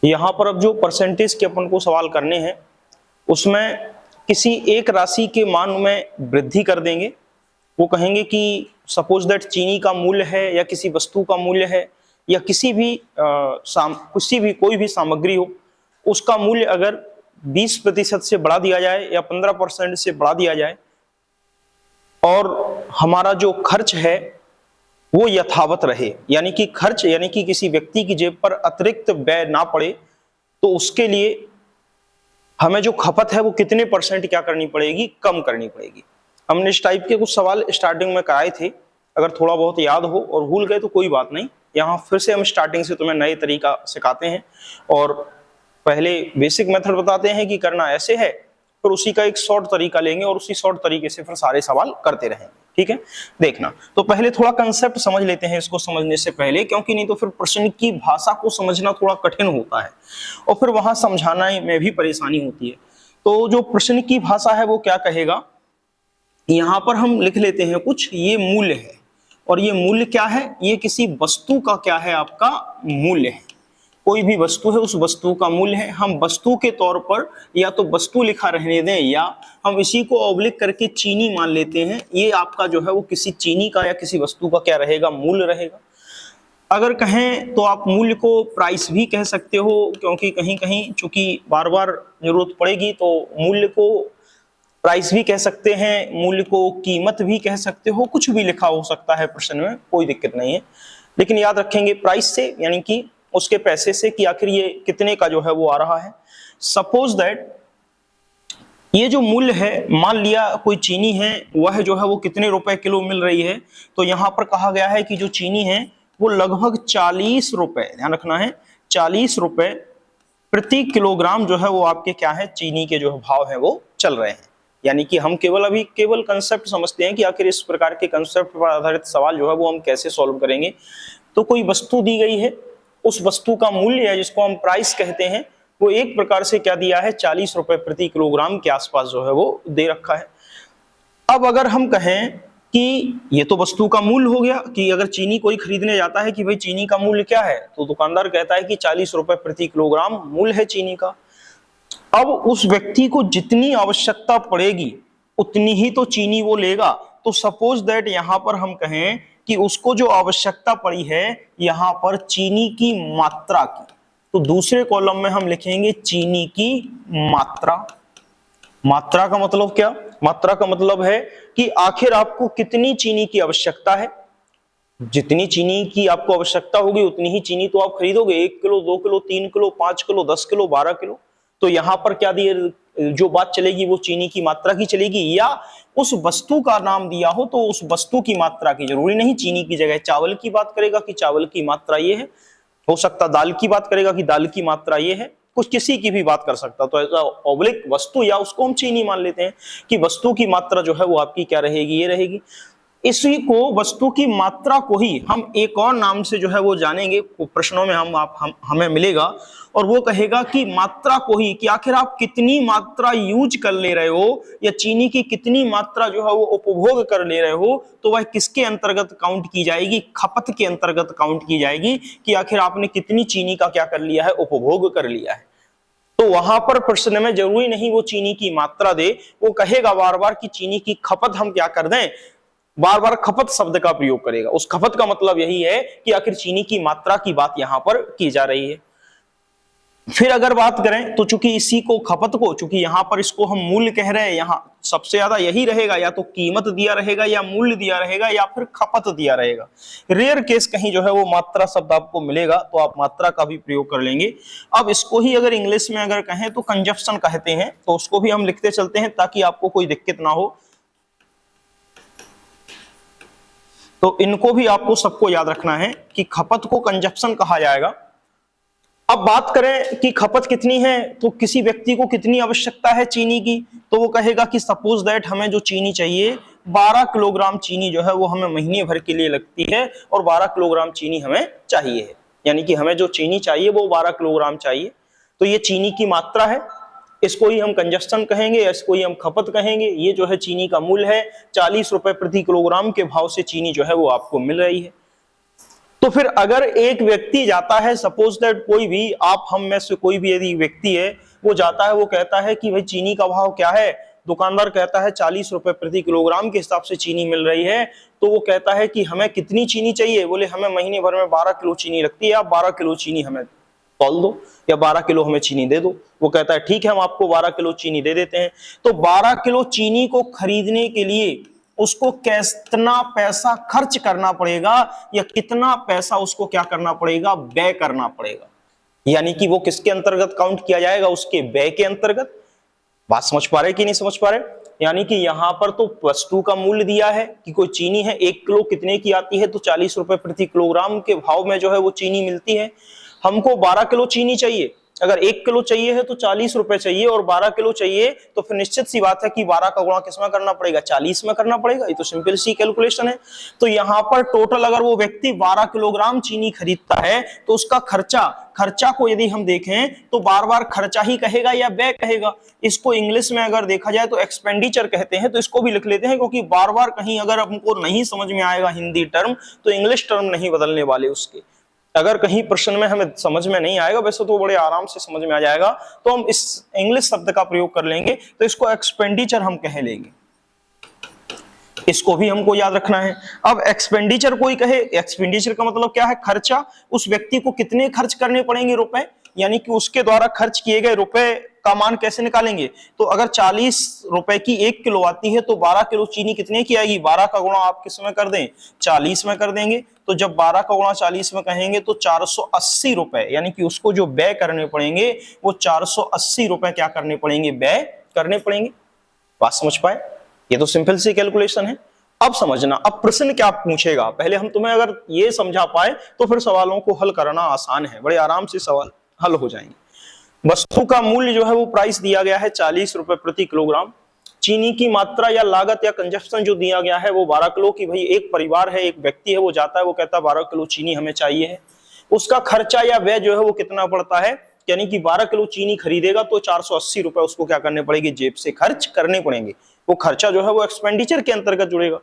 यहाँ पर अब जो परसेंटेज के अपन को सवाल करने हैं उसमें किसी एक राशि के मान में वृद्धि कर देंगे। वो कहेंगे कि सपोज दैट चीनी का मूल्य है या किसी वस्तु का मूल्य है या किसी भी कोई भी सामग्री हो, उसका मूल्य अगर 20% से बढ़ा दिया जाए या 15% से बढ़ा दिया जाए और हमारा जो खर्च है वो यथावत रहे, यानी कि खर्च यानी कि किसी व्यक्ति की जेब पर अतिरिक्त व्यय ना पड़े, तो उसके लिए हमें जो खपत है वो कितने परसेंट क्या करनी पड़ेगी, कम करनी पड़ेगी। हमने इस टाइप के कुछ सवाल स्टार्टिंग में कराए थे, अगर थोड़ा बहुत याद हो और भूल गए तो कोई बात नहीं, यहाँ फिर से हम स्टार्टिंग से तुम्हें नए तरीका सिखाते हैं और पहले बेसिक मेथड बताते हैं कि करना ऐसे है, फिर उसी का एक शॉर्ट तरीका लेंगे और उसी शॉर्ट तरीके से फिर सारे सवाल करते रहेंगे। ठीक है, देखना तो पहले थोड़ा कंसेप्ट समझ लेते हैं इसको समझने से पहले, क्योंकि नहीं तो फिर प्रश्न की भाषा को समझना थोड़ा कठिन होता है और फिर वहां समझाना में भी परेशानी होती है। तो जो प्रश्न की भाषा है वो क्या कहेगा, यहां पर हम लिख लेते हैं कुछ, ये मूल्य है और ये मूल्य क्या है, ये किसी वस्तु का क्या है, आपका मूल्य है। कोई भी वस्तु है उस वस्तु का मूल्य है। हम वस्तु के तौर पर या तो वस्तु लिखा रहने दें या हम इसी को ऑब्लिक करके चीनी मान लेते हैं। ये आपका जो है वो किसी चीनी का या किसी वस्तु का क्या रहेगा, मूल्य रहेगा। अगर कहें तो आप मूल्य को प्राइस भी कह सकते हो, क्योंकि कहीं कहीं चूंकि बार बार जरूरत पड़ेगी तो मूल्य को प्राइस भी कह सकते हैं, मूल्य को कीमत भी कह सकते हो, कुछ भी लिखा हो सकता है प्रश्न में, कोई दिक्कत नहीं है। लेकिन याद रखेंगे प्राइस से, यानी कि उसके पैसे से, कि आखिर ये कितने का जो है वो आ रहा है। सपोज दैट ये जो मूल्य है, मान लिया कोई चीनी है, वह जो है वो कितने रुपए किलो मिल रही है, तो यहां पर कहा गया है कि जो चीनी है वो लगभग 40 रुपए, ध्यान रखना है 40 रुपए प्रति किलोग्राम जो है वो आपके क्या है, चीनी के जो भाव है वो चल रहे हैं। यानी कि हम केवल कंसेप्ट समझते हैं कि आखिर इस प्रकार के कंसेप्ट पर आधारित सवाल जो है वो हम कैसे सॉल्व करेंगे। तो कोई वस्तु दी गई है, उस वस्तु का मूल्य है जिसको हम प्राइस कहते हैं, वो एक प्रकार से क्या दिया है, 40 रुपए प्रति किलोग्राम के आसपास जो है वो दे रखा है। अब अगर हम कहें कि ये तो वस्तु का मूल्य हो गया, कि अगर चीनी कोई खरीदने जाता है कि भाई चीनी का मूल्य क्या है, तो दुकानदार कहता है कि 40 रुपए प्रति किलोग्राम मूल्य है चीनी का। अब उस व्यक्ति को जितनी आवश्यकता पड़ेगी उतनी ही तो चीनी वो लेगा। तो सपोज दैट यहां पर हम कहें कि उसको जो आवश्यकता पड़ी है यहां पर चीनी की मात्रा की, तो दूसरे कॉलम में हम लिखेंगे चीनी की मात्रा। मात्रा का मतलब क्या, मात्रा का मतलब है कि आखिर आपको कितनी चीनी की आवश्यकता है। जितनी चीनी की आपको आवश्यकता होगी उतनी ही चीनी तो आप खरीदोगे, 1 kilo 2 kilo 3 kilo 5 kilo 10 kilo 12 kilo. तो यहां पर क्या दिए, जो बात चलेगी वो चीनी की मात्रा की चलेगी, या उस वस्तु का नाम दिया हो तो उस वस्तु की मात्रा की, जरूरी नहीं चीनी की जगह चावल की बात करेगा कि चावल की मात्रा ये है, हो सकता दाल की बात करेगा कि दाल की मात्रा ये है, कुछ किसी की भी बात कर सकता। तो ऐसा ऑब्लिक वस्तु या उसको हम चीनी मान लेते हैं कि वस्तु की मात्रा जो है वो आपकी क्या रहेगी, ये रहेगी। इसी को वस्तु की मात्रा को ही हम एक और नाम से जो है वो जानेंगे, प्रश्नों में हमें मिलेगा, और वो कहेगा कि मात्रा को ही, कि आखिर आप कितनी मात्रा यूज कर ले रहे हो या चीनी की कितनी मात्रा जो है वो उपभोग कर ले रहे हो, तो वह किसके अंतर्गत काउंट की जाएगी, खपत के अंतर्गत काउंट की जाएगी, कि आखिर आपने कितनी चीनी का क्या कर लिया है, उपभोग कर लिया है। तो वहां पर प्रश्न में जरूरी नहीं वो चीनी की मात्रा दे, वो कहेगा बार बार कि चीनी की खपत हम क्या कर दें, बार बार खपत शब्द का प्रयोग करेगा। उस खपत का मतलब यही है कि आखिर चीनी की मात्रा की बात यहां पर की जा रही है। फिर अगर बात करें तो चूंकि इसी को खपत को, चूंकि यहां पर इसको हम मूल्य कह रहे हैं, यहां सबसे ज्यादा यही रहेगा, या तो कीमत दिया रहेगा या मूल्य दिया रहेगा या फिर खपत दिया रहेगा। रेयर केस कहीं जो है वो मात्रा शब्द आपको मिलेगा तो आप मात्रा का भी प्रयोग कर लेंगे। अब इसको ही अगर इंग्लिश में अगर कहें तो कंजप्शन कहते हैं, तो उसको भी हम लिखते चलते हैं ताकि आपको कोई दिक्कत ना हो। तो इनको भी आपको सबको याद रखना है कि खपत को कंजप्शन कहा जाएगा। अब बात करें कि खपत कितनी है, तो किसी व्यक्ति को कितनी आवश्यकता है चीनी की, तो वो कहेगा कि सपोज दैट हमें जो चीनी चाहिए 12 किलोग्राम चीनी जो है वो हमें महीने भर के लिए लगती है और 12 किलोग्राम चीनी हमें चाहिए, यानी कि हमें जो चीनी चाहिए वो 12 किलोग्राम चाहिए। तो ये चीनी की मात्रा है, इसको ही हम कंजप्शन कहेंगे या इसको ही हम खपत कहेंगे। ये जो है चीनी का मूल्य है, 40 रुपए प्रति किलोग्राम के भाव से चीनी जो है वो आपको मिल रही है। तो फिर अगर एक व्यक्ति जाता है, सपोज दैट कोई भी आप हम में से कोई भी यदि व्यक्ति है, वो जाता है, वो कहता है कि भाई चीनी का भाव क्या है, दुकानदार कहता है 40 रुपए प्रति किलोग्राम के हिसाब से चीनी मिल रही है, तो वो कहता है कि हमें कितनी चीनी चाहिए, बोले हमें महीने भर में 12 किलो चीनी लगती है, आप 12 किलो चीनी हमें तौल दो या 12 किलो हमें चीनी दे दो। वो कहता है ठीक है, हम आपको 12 किलो चीनी दे देते हैं। तो 12 किलो चीनी को खरीदने के लिए उसको कितना पैसा खर्च करना पड़ेगा या कितना पैसा उसको क्या करना पड़ेगा, व्यय करना पड़ेगा, यानी कि वो किसके अंतर्गत काउंट किया जाएगा, उसके व्यय के अंतर्गत। बात समझ पा रहे कि नहीं समझ पा रहे? यानी कि यहां पर तो वस्तु का मूल्य दिया है कि कोई चीनी है 1 किलो कितने की आती है, तो 40 रुपए प्रति किलोग्राम के भाव में जो है वो चीनी मिलती है। हमको 12 किलो चीनी चाहिए, अगर 1 किलो चाहिए है तो 40 रुपए चाहिए, और 12 किलो चाहिए तो फिर निश्चित सी बात है कि 12 का गुणा किसमें करना पड़ेगा, 40 में करना पड़ेगा। ये तो सिंपल सी कैलकुलेशन है। तो यहाँ पर टोटल अगर वो व्यक्ति 12 किलोग्राम चीनी खरीदता है तो उसका खर्चा को यदि हम देखें तो बार बार खर्चा ही कहेगा या व्यय कहेगा। इसको इंग्लिश में अगर देखा जाए तो एक्सपेंडिचर कहते हैं, तो इसको भी लिख लेते हैं, क्योंकि बार बार कहीं अगर हमको नहीं समझ में आएगा हिंदी टर्म तो इंग्लिश टर्म नहीं बदलने वाले उसके। अगर कहीं प्रश्न में हमें समझ में नहीं आएगा, वैसे तो बड़े आराम से समझ में आ जाएगा, तो हम इस इंग्लिश शब्द का प्रयोग कर लेंगे, तो इसको एक्सपेंडिचर हम कह लेंगे। इसको भी हमको याद रखना है। अब एक्सपेंडिचर कोई कहे, एक्सपेंडिचर का मतलब क्या है, खर्चा। उस व्यक्ति को कितने खर्च करने पड़ेंगे, रुपए, यानी कि उसके द्वारा खर्च किए गए रुपए का मान कैसे निकालेंगे। तो अगर 40 रुपए की 1 किलो आती है तो 12 किलो चीनी कितने की आएगी, 12 का गुणा आप किस में कर दें, 40 में कर देंगे। तो जब 12 का गुणा 40 में कहेंगे तो 480 रुपए, यानी कि उसको जो व्यय करने पड़ेंगे वो 480 रुपए क्या करने पड़ेंगे, व्यय करने पड़ेंगे। बात समझ पाए? ये तो सिंपल सी कैलकुलेशन है। अब समझना, अब प्रश्न क्या पूछेगा, पहले हम तुम्हें अगर ये समझा पाए तो फिर सवालों को हल करना आसान है, बड़े आराम से सवाल हल हो जाएंगे। वस्तु का मूल्य जो है वो प्राइस दिया गया है 40 रुपए प्रति किलोग्राम। चीनी की मात्रा या लागत या कंजप्शन जो दिया गया है वो 12 किलो की। भाई एक परिवार है, एक व्यक्ति है, वो जाता है, वो कहता है 12 किलो चीनी हमें चाहिए है। उसका खर्चा या व्यय जो है वो कितना पड़ता है, यानी कि 12 किलो चीनी खरीदेगा तो 480 रुपए उसको क्या करने पड़ेंगे, जेब से खर्च करने पड़ेंगे। वो खर्चा जो है वो एक्सपेंडिचर के अंतर्गत जुड़ेगा।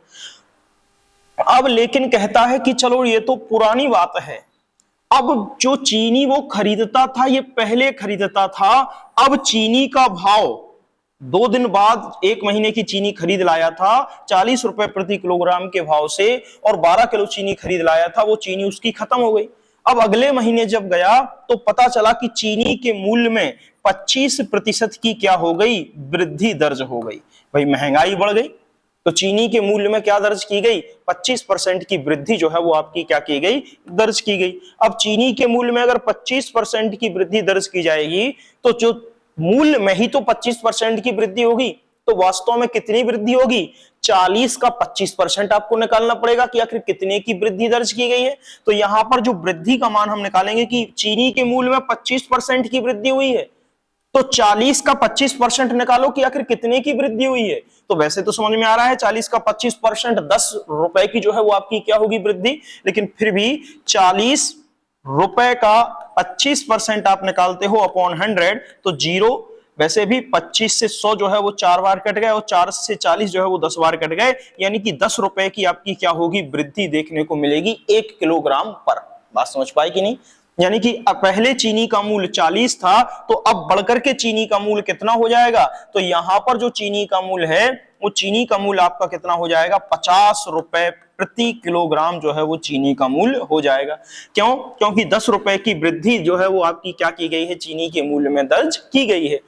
अब लेकिन कहता है कि चलो ये तो पुरानी बात है, अब जो चीनी वो खरीदता था ये पहले खरीदता था, अब चीनी का भाव 2 दिन बाद 1 महीने की चीनी खरीद लाया था 40 रुपए प्रति किलोग्राम के भाव से, और 12 किलो चीनी खरीद लाया था, वो चीनी उसकी खत्म हो गई। अब अगले महीने जब गया तो पता चला कि चीनी के मूल्य में 25% की क्या हो गई, वृद्धि दर्ज हो गई। भाई महंगाई बढ़ गई तो चीनी के मूल्य में क्या दर्ज की गई, 25% की वृद्धि जो है वो आपकी क्या की गई, दर्ज की गई। अब चीनी के मूल्य में अगर 25% की वृद्धि दर्ज की जाएगी तो जो मूल्य में ही तो 25% की वृद्धि होगी, तो वास्तव में कितनी वृद्धि होगी, 40 का 25% आपको निकालना पड़ेगा कि आखिर कितने की वृद्धि दर्ज की गई है। तो यहां पर जो वृद्धि का मान हम निकालेंगे कि चीनी के मूल्य में 25% की वृद्धि हुई है, तो 40 का 25% निकालो कि आखिर कितने की वृद्धि हुई है। तो वैसे तो समझ में आ रहा है 40 का 25% 10 रुपए की जो है वो आपकी क्या होगी, वृद्धि, लेकिन फिर भी 40 रुपए का 25% आप निकालते हो अपॉन 100 तो 0। वैसे भी 25 से 100 जो है वो 4 बार कट गए, और 4 से 40 जो है वो 10 बार कट गए, यानी कि 10 रुपए की आपकी क्या होगी, वृद्धि देखने को मिलेगी 1 किलोग्राम पर। बात समझ पाए कि नहीं? यानी कि पहले चीनी का मूल्य 40 था तो अब बढ़कर के चीनी का मूल्य कितना हो जाएगा, तो यहां पर जो चीनी का मूल्य है वो चीनी का मूल्य आपका कितना हो जाएगा, 50 रुपए प्रति किलोग्राम जो है वो चीनी का मूल्य हो जाएगा। क्यों? क्योंकि 10 रुपए की वृद्धि जो है वो आपकी क्या की गई है, चीनी के मूल्य में दर्ज की गई है।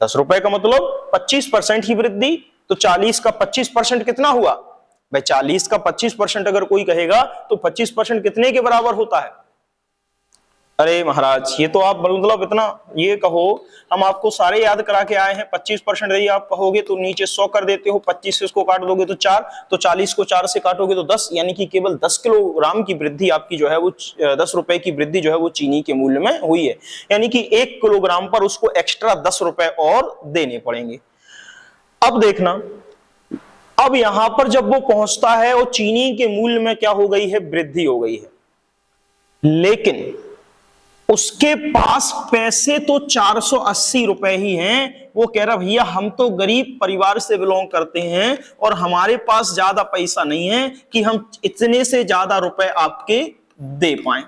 10 रुपए का मतलब 25% की वृद्धि, तो 40 का 25% कितना हुआ भाई, 40 का 25% अगर कोई कहेगा तो 25% कितने के बराबर होता है। अरे महाराज ये तो आप मतलब इतना ये कहो, हम आपको सारे याद करा के आए हैं। 25% यदि आप कहोगे तो नीचे 100 कर देते हो, 25 से इसको काट दोगे तो 4, तो 40 को 4 से काटोगे तो 10, यानी कि केवल 10 किलोग्राम की वृद्धि आपकी जो है वो 10 रुपए की वृद्धि जो है वो चीनी के मूल्य में हुई है, यानी कि 1 किलोग्राम पर उसको एक्स्ट्रा 10 रुपए और देने पड़ेंगे। अब देखना, अब यहां पर जब वो पहुंचता है और चीनी के मूल्य में क्या हो गई है, वृद्धि हो गई है, लेकिन उसके पास पैसे तो 480 रुपए ही हैं। वो कह रहा भैया हम तो गरीब परिवार से बिलोंग करते हैं और हमारे पास ज्यादा पैसा नहीं है कि हम इतने से ज्यादा रुपए आपके दे पाए।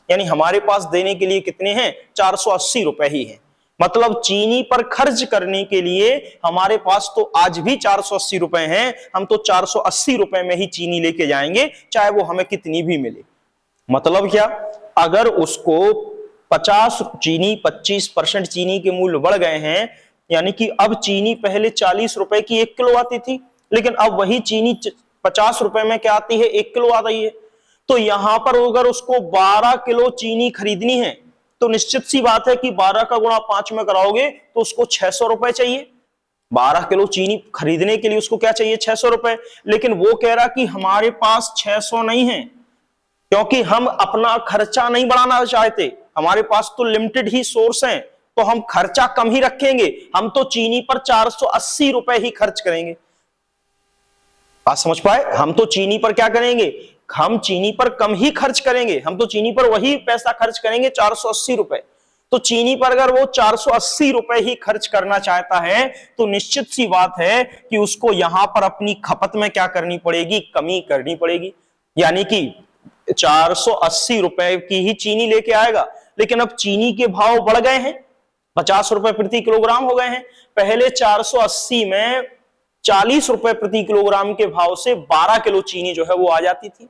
यानी हमारे पास देने के लिए कितने हैं? 480 रुपए ही है। मतलब चीनी पर खर्च करने के लिए हमारे पास तो आज भी 480 रुपए हैं, हम तो 480 रुपए में ही चीनी लेके जाएंगे, चाहे वो हमें कितनी भी मिले। मतलब क्या, अगर उसको 25% चीनी के मूल्य बढ़ गए हैं, यानी कि अब चीनी पहले 40 रुपए की 1 किलो आती थी, लेकिन अब वही चीनी 50 रुपए में क्या आती है? 1 किलो आ रही है। तो यहां पर अगर उसको 12 किलो चीनी खरीदनी है तो निश्चित सी बात है कि 12 का गुणा 5 में कराओगे तो उसको 600 रुपए चाहिए। 12 किलो चीनी खरीदने के लिए उसको क्या चाहिए? 600 रुपए। लेकिन वो कह रहा कि हमारे पास 600 नहीं है, क्योंकि हम अपना खर्चा नहीं बढ़ाना चाहते, हमारे पास तो लिमिटेड ही सोर्स हैं, तो हम खर्चा कम ही रखेंगे, हम तो चीनी पर 480 रुपए ही खर्च करेंगे। बात समझ पाए? हम तो चीनी पर क्या करेंगे? हम चीनी पर कम ही खर्च करेंगे, हम तो चीनी पर वही पैसा खर्च करेंगे 480 रुपए। तो चीनी पर अगर वो 480 रुपए ही खर्च करना चाहता है तो निश्चित सी बात है कि उसको यहां पर अपनी खपत में क्या करनी पड़ेगी? कमी करनी पड़ेगी। यानी कि 480 रुपए की ही चीनी लेके आएगा, लेकिन अब चीनी के भाव बढ़ गए हैं, 50 रुपए प्रति किलोग्राम हो गए हैं। पहले 480 में 40 रुपए प्रति किलोग्राम के भाव से 12 किलो चीनी जो है वो आ जाती थी।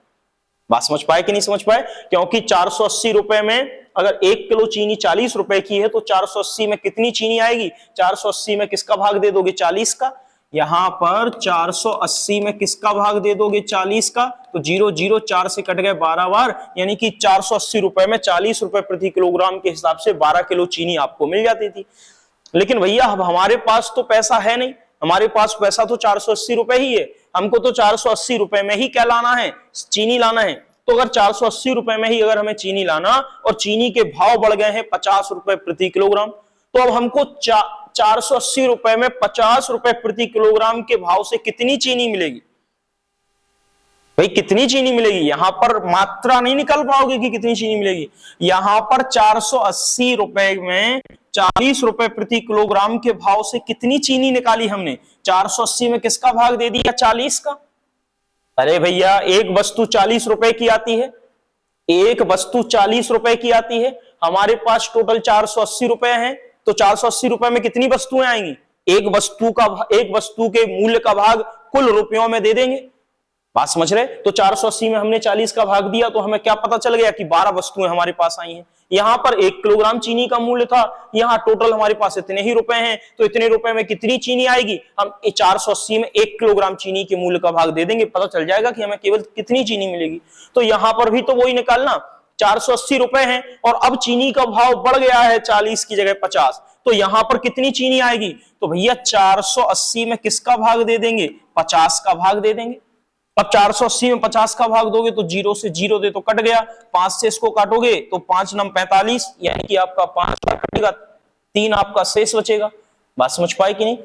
बात समझ पाए कि नहीं समझ पाए? क्योंकि 480 रुपए में अगर 1 किलो चीनी 40 रुपए की है तो 480 में कितनी चीनी आएगी? 480 में किसका भाग दे दोगे? 40 का। यहां पर 480 में किसका भाग दे दोगे? 40 का। तो 0 0 4 से कट गए 12 बार, यानी कि 480 रुपए में 40 रुपए प्रति किलोग्राम के हिसाब से 12 किलो चीनी आपको मिल जाती थी। लेकिन भैया अब हमारे पास तो पैसा है नहीं, हमारे पास पैसा तो 480 रुपए ही है, हमको तो 480 रुपए में ही क्या लाना है? चीनी लाना है। तो अगर 480 रुपए में ही अगर हमें चीनी लाना और चीनी के भाव बढ़ गए हैं 50 रुपए प्रति किलोग्राम, तो अब हमको 480 रुपए में 50 रुपए प्रति किलोग्राम के भाव से कितनी चीनी मिलेगी? भाई कितनी चीनी मिलेगी? यहां पर मात्रा नहीं निकल पाओगे कि कितनी चीनी मिलेगी। यहां पर 480 रुपए में 40 रुपए प्रति किलोग्राम के भाव से कितनी चीनी निकाली हमने? 480 में किसका भाग दे दिया? 40 का। अरे भैया एक वस्तु 40 रुपए की आती है, एक वस्तु 40 रुपए की आती है, हमारे पास टोटल 480 रुपए हैं, तो 480 रुपए में कितनी वस्तुएं आएंगी? एक वस्तु के मूल्य का भाग कुल रुपयों में दे देंगे। बात समझ रहे? तो 480 में हमने 40 का भाग दिया तो हमें क्या पता चल गया कि 12 वस्तुएं हमारे पास आई हैं। यहां पर 1 किलोग्राम चीनी का मूल्य था, यहां टोटल हमारे पास इतने ही रुपए हैं, तो इतने रुपए में कितनी चीनी आएगी? हम 480 में 1 किलोग्राम चीनी के मूल्य का भाग दे देंगे, पता चल जाएगा कि हमें केवल कितनी चीनी मिलेगी। तो यहां पर भी तो वही निकालना, 480 रुपए हैं और अब चीनी का भाव बढ़ गया है 40 की जगह 50, तो यहां पर कितनी चीनी आएगी? तो भैया 480 में किसका भाग दे देंगे? 50 का भाग दे देंगे। अब 480 में 50 का भाग दोगे तो 0 से 0 दे तो कट गया, 5 से इसको काटोगे तो 5 9 45, यानी कि आपका 5 कटेगा, 3 आपका शेष बचेगा। बात समझ पाए कि नहीं?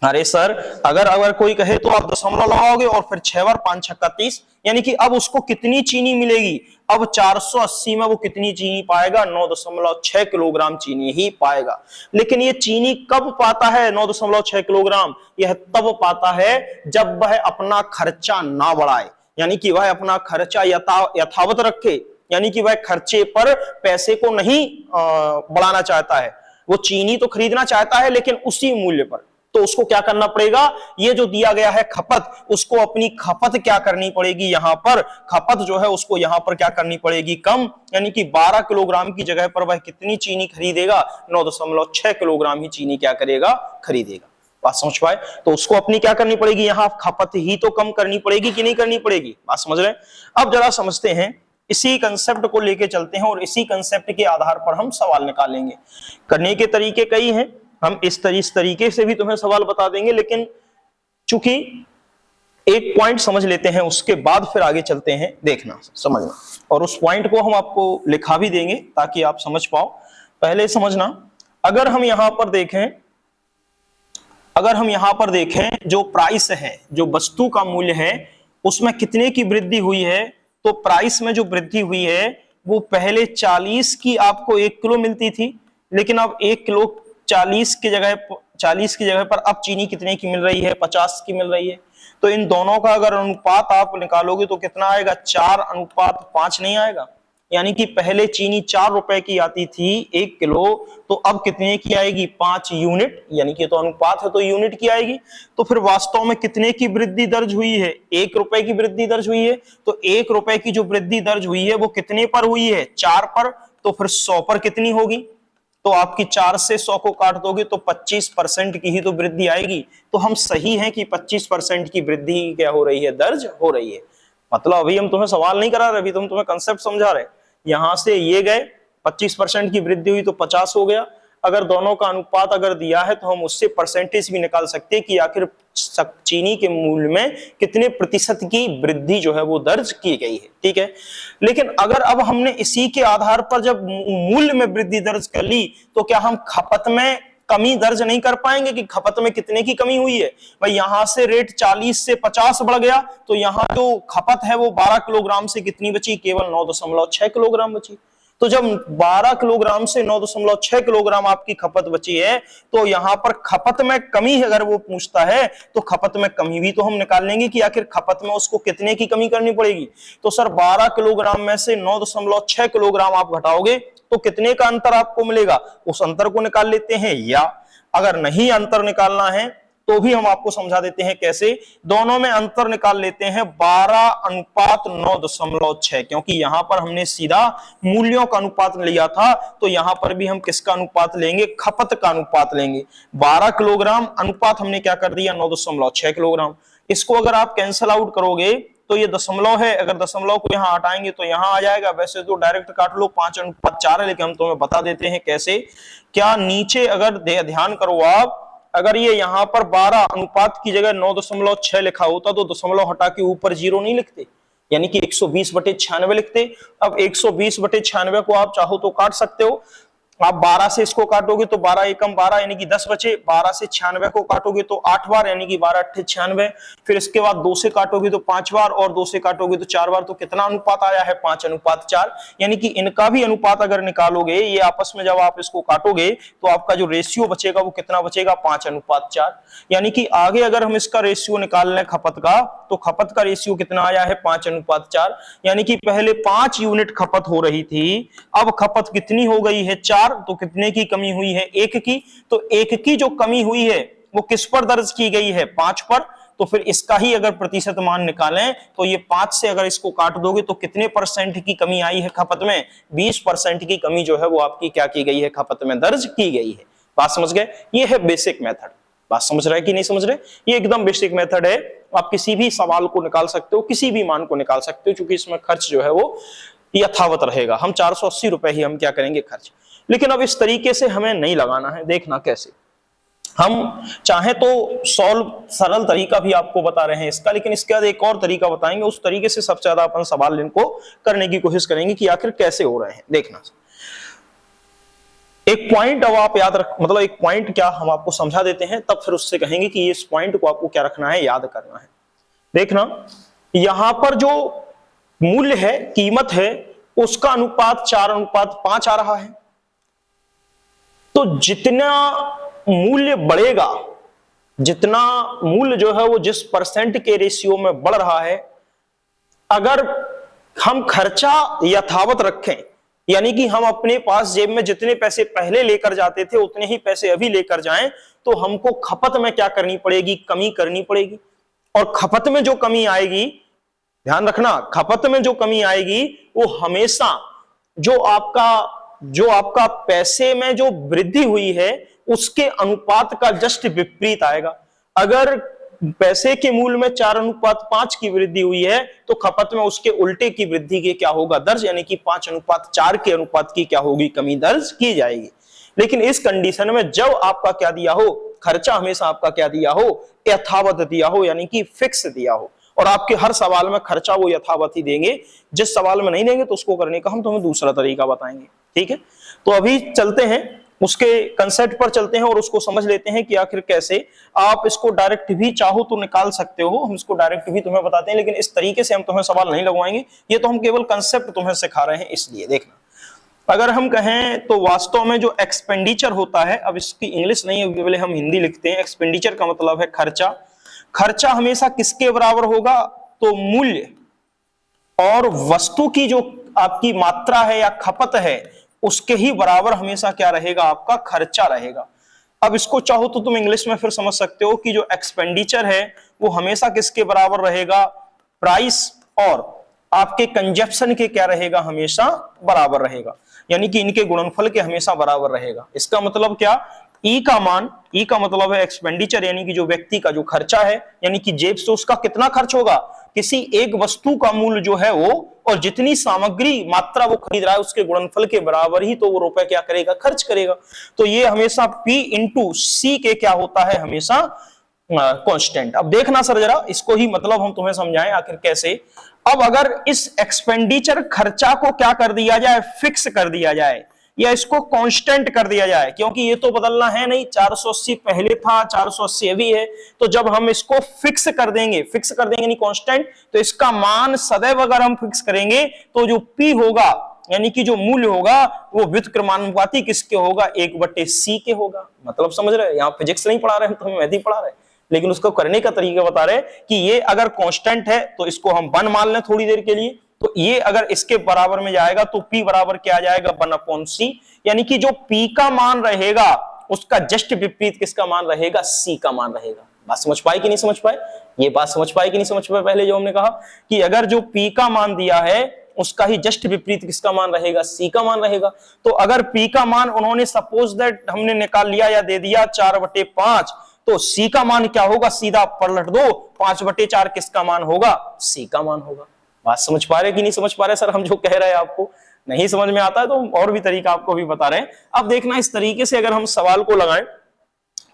अरे सर अगर कोई कहे तो आप दशमलव लगाओगे और फिर 6 बार 5 छक्का 30, यानी कि अब उसको कितनी चीनी मिलेगी? अब 480 में वो कितनी चीनी पाएगा? 9.6 किलोग्राम चीनी ही पाएगा। लेकिन ये चीनी कब पाता है 9.6 किलोग्राम? यह तब पाता है जब वह अपना खर्चा ना बढ़ाए, यानी कि वह अपना खर्चा यथावत रखे, यानी कि वह खर्चे पर पैसे को नहीं बढ़ाना चाहता है। वो चीनी तो खरीदना चाहता है लेकिन उसी मूल्य पर, तो उसको क्या करना पड़ेगा? ये जो दिया गया है खपत, उसको अपनी खपत क्या करनी पड़ेगी? यहां पर खपत जो है उसको यहां पर क्या करनी पड़ेगी? कम, यानी कि 12 किलोग्राम की जगह पर वह कितनी चीनी खरीदेगा? 9.6 किलोग्राम ही चीनी क्या करेगा? खरीदेगा। बात समझ पाए? तो उसको अपनी क्या करनी पड़ेगी? यहां खपत ही तो कम करनी पड़ेगी कि नहीं करनी पड़ेगी? बात समझ रहे हैं? अब जरा समझते हैं, इसी कंसेप्ट को लेके चलते हैं और इसी कंसेप्ट के आधार पर हम सवाल निकालेंगे। करने के तरीके कई हैं, हम इस तरीके से भी तुम्हें सवाल बता देंगे, लेकिन चूंकि एक पॉइंट समझ लेते हैं उसके बाद फिर आगे चलते हैं, देखना समझना, और उस पॉइंट को हम आपको लिखा भी देंगे ताकि आप समझ पाओ। पहले समझना, अगर हम यहां पर देखें जो प्राइस है, जो वस्तु का मूल्य है, उसमें कितने की वृद्धि हुई है? तो प्राइस में जो वृद्धि हुई है वो पहले 40 की आपको 1 किलो मिलती थी, लेकिन अब 1 किलो 40 की जगह 40 की जगह पर अब चीनी कितने की मिल रही है, 50 की मिल रही है। तो इन दोनों का अगर अनुपात आप निकालोगे तो कितना आएगा, 4:5 नहीं आएगा। यानी कि पहले चीनी 4 रुपए की आती थी 1 किलो, तो अब कितने की आएगी, 5 यूनिट, यानी कि तो अनुपात है तो यूनिट की आएगी। तो फिर वास्तव में कितने की वृद्धि दर्ज हुई है, 1 रुपए की वृद्धि दर्ज हुई है। तो 1 रुपए की जो वृद्धि दर्ज हुई है वो कितने पर हुई है, 4 पर। तो फिर 100 पर कितनी होगी, तो आपकी 4 से 100 को काट दोगे तो 25% की ही तो वृद्धि आएगी। तो हम सही हैं कि 25% की वृद्धि क्या हो रही है, दर्ज हो रही है। मतलब अभी हम तुम्हें सवाल नहीं करा रहे, अभी तो हम तुम्हें कंसेप्ट समझा रहे। यहां से ये गए, 25% की वृद्धि हुई तो 50 हो गया। अगर दोनों का अनुपात अगर दिया है तो हम उससे परसेंटेज भी निकाल सकते हैं कि आखिर चीनी के मूल्य में कितने प्रतिशत की वृद्धि जो है वो दर्ज की गई है। ठीक है, लेकिन अगर अब हमने इसी के आधार पर जब मूल्य में वृद्धि दर्ज कर ली तो क्या हम खपत में कमी दर्ज नहीं कर पाएंगे कि खपत में कितने की कमी हुई है। भाई यहां से रेट 40 से 50 बढ़ गया तो यहां जो खपत है वो 12 किलोग्राम से कितनी बची, केवल 9.6 किलोग्राम बची। तो जब 12 किलोग्राम से 9.6 किलोग्राम आपकी खपत बची है तो यहां पर खपत में कमी अगर वो पूछता है तो खपत में कमी भी तो हम निकाल लेंगे कि आखिर खपत में उसको कितने की कमी करनी पड़ेगी। तो सर 12 किलोग्राम में से 9.6 किलोग्राम आप घटाओगे तो कितने का अंतर आपको मिलेगा, उस अंतर को निकाल लेते हैं। या अगर नहीं अंतर निकालना है तो भी हम आपको समझा देते हैं कैसे। दोनों में अंतर निकाल लेते हैं 12:9.6, क्योंकि यहां पर हमने सीधा मूल्यों का अनुपात लिया था तो यहां पर भी हम किसका अनुपात लेंगे, खपत का अनुपात लेंगे। 12 किलोग्राम अनुपात हमने क्या कर दिया, 9.6 किलोग्राम। इसको अगर आप कैंसल आउट करोगे तो ये दशमलव है, अगर दशमलव को यहां हटाएंगे तो यहां आ जाएगा। वैसे तो डायरेक्ट काट लो, 5:4 है, लेकिन हम तुम्हें बता देते हैं कैसे। क्या नीचे अगर ध्यान करो आप, अगर ये यहां पर 12 अनुपात की जगह 9.6 लिखा होता तो दशमलव हटा के ऊपर 0 नहीं लिखते, यानी कि 120/96 लिखते। अब 120/96 को आप चाहो तो काट सकते हो। आप 12 से इसको काटोगे तो 12 एकम 12 यानी कि 10 बचे। 12 से 96 को काटोगे तो 8 बार यानी कि 12×8 96। फिर इसके बाद 2 से काटोगे तो 5 बार और 2 से काटोगे तो 4 बार। तो कितना अनुपात आया है, 5:4। यानी कि इनका भी अनुपात अगर निकालोगे, ये आपस में जब आप इसको काटोगे तो आपका जो रेशियो बचेगा वो कितना बचेगा, 5:4। यानी कि आगे अगर हम इसका रेशियो निकाल लें खपत का, तो खपत का रेशियो कितना आया है, 5:4। यानी कि पहले 5 यूनिट खपत हो रही थी, अब खपत कितनी हो गई है, 4। तो कितने की कमी हुई है, 1 की। तो 1 की जो कमी हुई है वो किस पर दर्ज की गई है, 5 पर। तो फिर इसका ही अगर प्रतिशत मान निकालें तो ये 5 से अगर इसको काट दोगे तो कितने परसेंट की कमी आई है खपत में, 20% की कमी जो है वो आपकी क्या की गई है, खपत में दर्ज की गई है। बात समझ गए, ये है बेसिक मेथड। बात समझ रहे कि नहीं समझ रहे, ये एकदम बेसिक मेथड है। आप किसी भी सवाल को निकाल सकते हो, किसी भी मान को निकाल सकते हो, क्योंकि इसमें खर्च जो है वो यथावत रहेगा। हम 480 रुपए ही हम क्या करेंगे खर्च। लेकिन अब इस तरीके से हमें नहीं लगाना है, देखना कैसे। हम चाहे तो सरल तरीका भी आपको बता रहे हैं इसका, लेकिन इसके बाद एक और तरीका बताएंगे, उस तरीके से सबसे ज्यादा अपन सवाल इनको करने की कोशिश करेंगे कि आखिर कैसे हो रहे हैं। देखना एक पॉइंट अब आप याद रख, मतलब एक पॉइंट क्या हम आपको समझा देते हैं, तब फिर उससे कहेंगे कि इस पॉइंट को आपको क्या रखना है, याद करना है। देखना यहां पर जो मूल्य है, कीमत है, उसका अनुपात 4:5 आ रहा है। तो जितना मूल्य बढ़ेगा, जितना मूल्य जो है वो जिस परसेंट के रेशियो में बढ़ रहा है, अगर हम खर्चा यथावत रखें, यानी कि हम अपने पास जेब में जितने पैसे पहले लेकर जाते थे उतने ही पैसे अभी लेकर जाएं, तो हमको खपत में क्या करनी पड़ेगी, कमी करनी पड़ेगी। और खपत में जो कमी आएगी, ध्यान रखना, खपत में जो कमी आएगी वो हमेशा जो आपका पैसे में जो वृद्धि हुई है उसके अनुपात का जस्ट विपरीत आएगा। अगर पैसे के मूल्य में 4:5 की वृद्धि हुई है तो खपत में उसके उल्टे की वृद्धि के क्या होगा, दर्ज, यानी कि 5:4 के अनुपात की क्या होगी, कमी दर्ज की जाएगी। लेकिन इस कंडीशन में जब आपका क्या दिया हो, खर्चा हमेशा आपका क्या दिया हो, यथावत दिया हो, यानी कि फिक्स दिया हो। और आपके हर सवाल में खर्चा वो यथावत ही देंगे। जिस सवाल में नहीं देंगे तो उसको करने का हम तुम्हें दूसरा तरीका बताएंगे। ठीक है, तो अभी चलते हैं उसके कंसेप्ट पर चलते हैं और उसको समझ लेते हैं कि आखिर कैसे आप इसको डायरेक्ट भी चाहो तो निकाल सकते हो। हम इसको डायरेक्ट भी तुम्हें बताते हैं, लेकिन इस तरीके से हम तुम्हें सवाल नहीं लगवाएंगे, ये तो हम केवल कंसेप्ट तुम्हें सिखा रहे हैं, इसलिए देखना। अगर हम कहें तो वास्तव में जो एक्सपेंडिचर होता है, अब इसकी इंग्लिश नहीं है, पहले हम हिंदी लिखते हैं। एक्सपेंडिचर का मतलब है खर्चा। खर्चा हमेशा किसके बराबर होगा? तो मूल्य और वस्तु की जो आपकी मात्रा है या खपत है उसके ही बराबर हमेशा क्या रहेगा? आपका खर्चा रहेगा। अब इसको चाहो तो तुम इंग्लिश में फिर समझ सकते हो कि जो एक्सपेंडिचर है वो हमेशा किसके बराबर रहेगा? प्राइस और आपके कंजप्शन के क्या रहेगा? हमेशा बराबर रहेगा, यानी कि इनके गुणनफल के हमेशा बराबर रहेगा। इसका मतलब क्या? ई का मान, ई का मतलब है एक्सपेंडिचर, यानी कि जो व्यक्ति का जो खर्चा है, यानी कि जेब से उसका कितना खर्च होगा, किसी एक वस्तु का मूल्य जो है वो, और जितनी सामग्री मात्रा वो खरीद रहा है उसके गुणनफल के बराबर ही तो वो रुपए क्या करेगा? खर्च करेगा। तो ये हमेशा P इंटू सी के क्या होता है? हमेशा कांस्टेंट। अब देखना सर जरा इसको ही मतलब हम तुम्हें समझाएं आखिर कैसे। अब अगर इस एक्सपेंडिचर खर्चा को क्या कर दिया जाए? फिक्स कर दिया जाए या इसको कांस्टेंट कर दिया जाए, क्योंकि ये तो बदलना है नहीं, 480 पहले था, 480 अभी है, तो जब हम इसको फिक्स कर देंगे नहीं कांस्टेंट, तो इसका मान सदैव अगर हम फिक्स करेंगे तो जो P होगा यानी कि जो मूल्य होगा वो व्युत्क्रमानुपाती किसके होगा? 1/c के होगा। मतलब समझ रहे हैं? यहाँ फिजिक्स नहीं पढ़ा रहे हैं, तो हम मैथ ही पढ़ा रहे हैं, लेकिन उसको करने का तरीका बता रहे हैं कि ये अगर कांस्टेंट है तो इसको हम 1 मान लें थोड़ी देर के लिए, तो ये अगर इसके बराबर में जाएगा तो P बराबर क्या आ जाएगा? 1/c, यानी कि जो P का मान रहेगा उसका जस्ट विपरीत किसका मान रहेगा? C का मान रहेगा। बात समझ पाए कि नहीं समझ पाए? ये बात समझ पाए कि नहीं समझ पाए? पहले जो हमने कहा कि अगर जो P का मान दिया है उसका ही जस्ट विपरीत किसका मान रहेगा? C का मान रहेगा। तो अगर P का मान उन्होंने सपोज दैट हमने निकाल लिया या दे दिया 4/5, तो C का मान क्या होगा? सीधा पलट दो, 5/4 किसका मान होगा? C का मान होगा। बात समझ पा रहे कि नहीं समझ पा रहे? सर हम जो कह रहे हैं आपको नहीं समझ में आता है तो और भी तरीका आपको भी बता रहे हैं। अब देखना इस तरीके से अगर हम सवाल को लगाएं,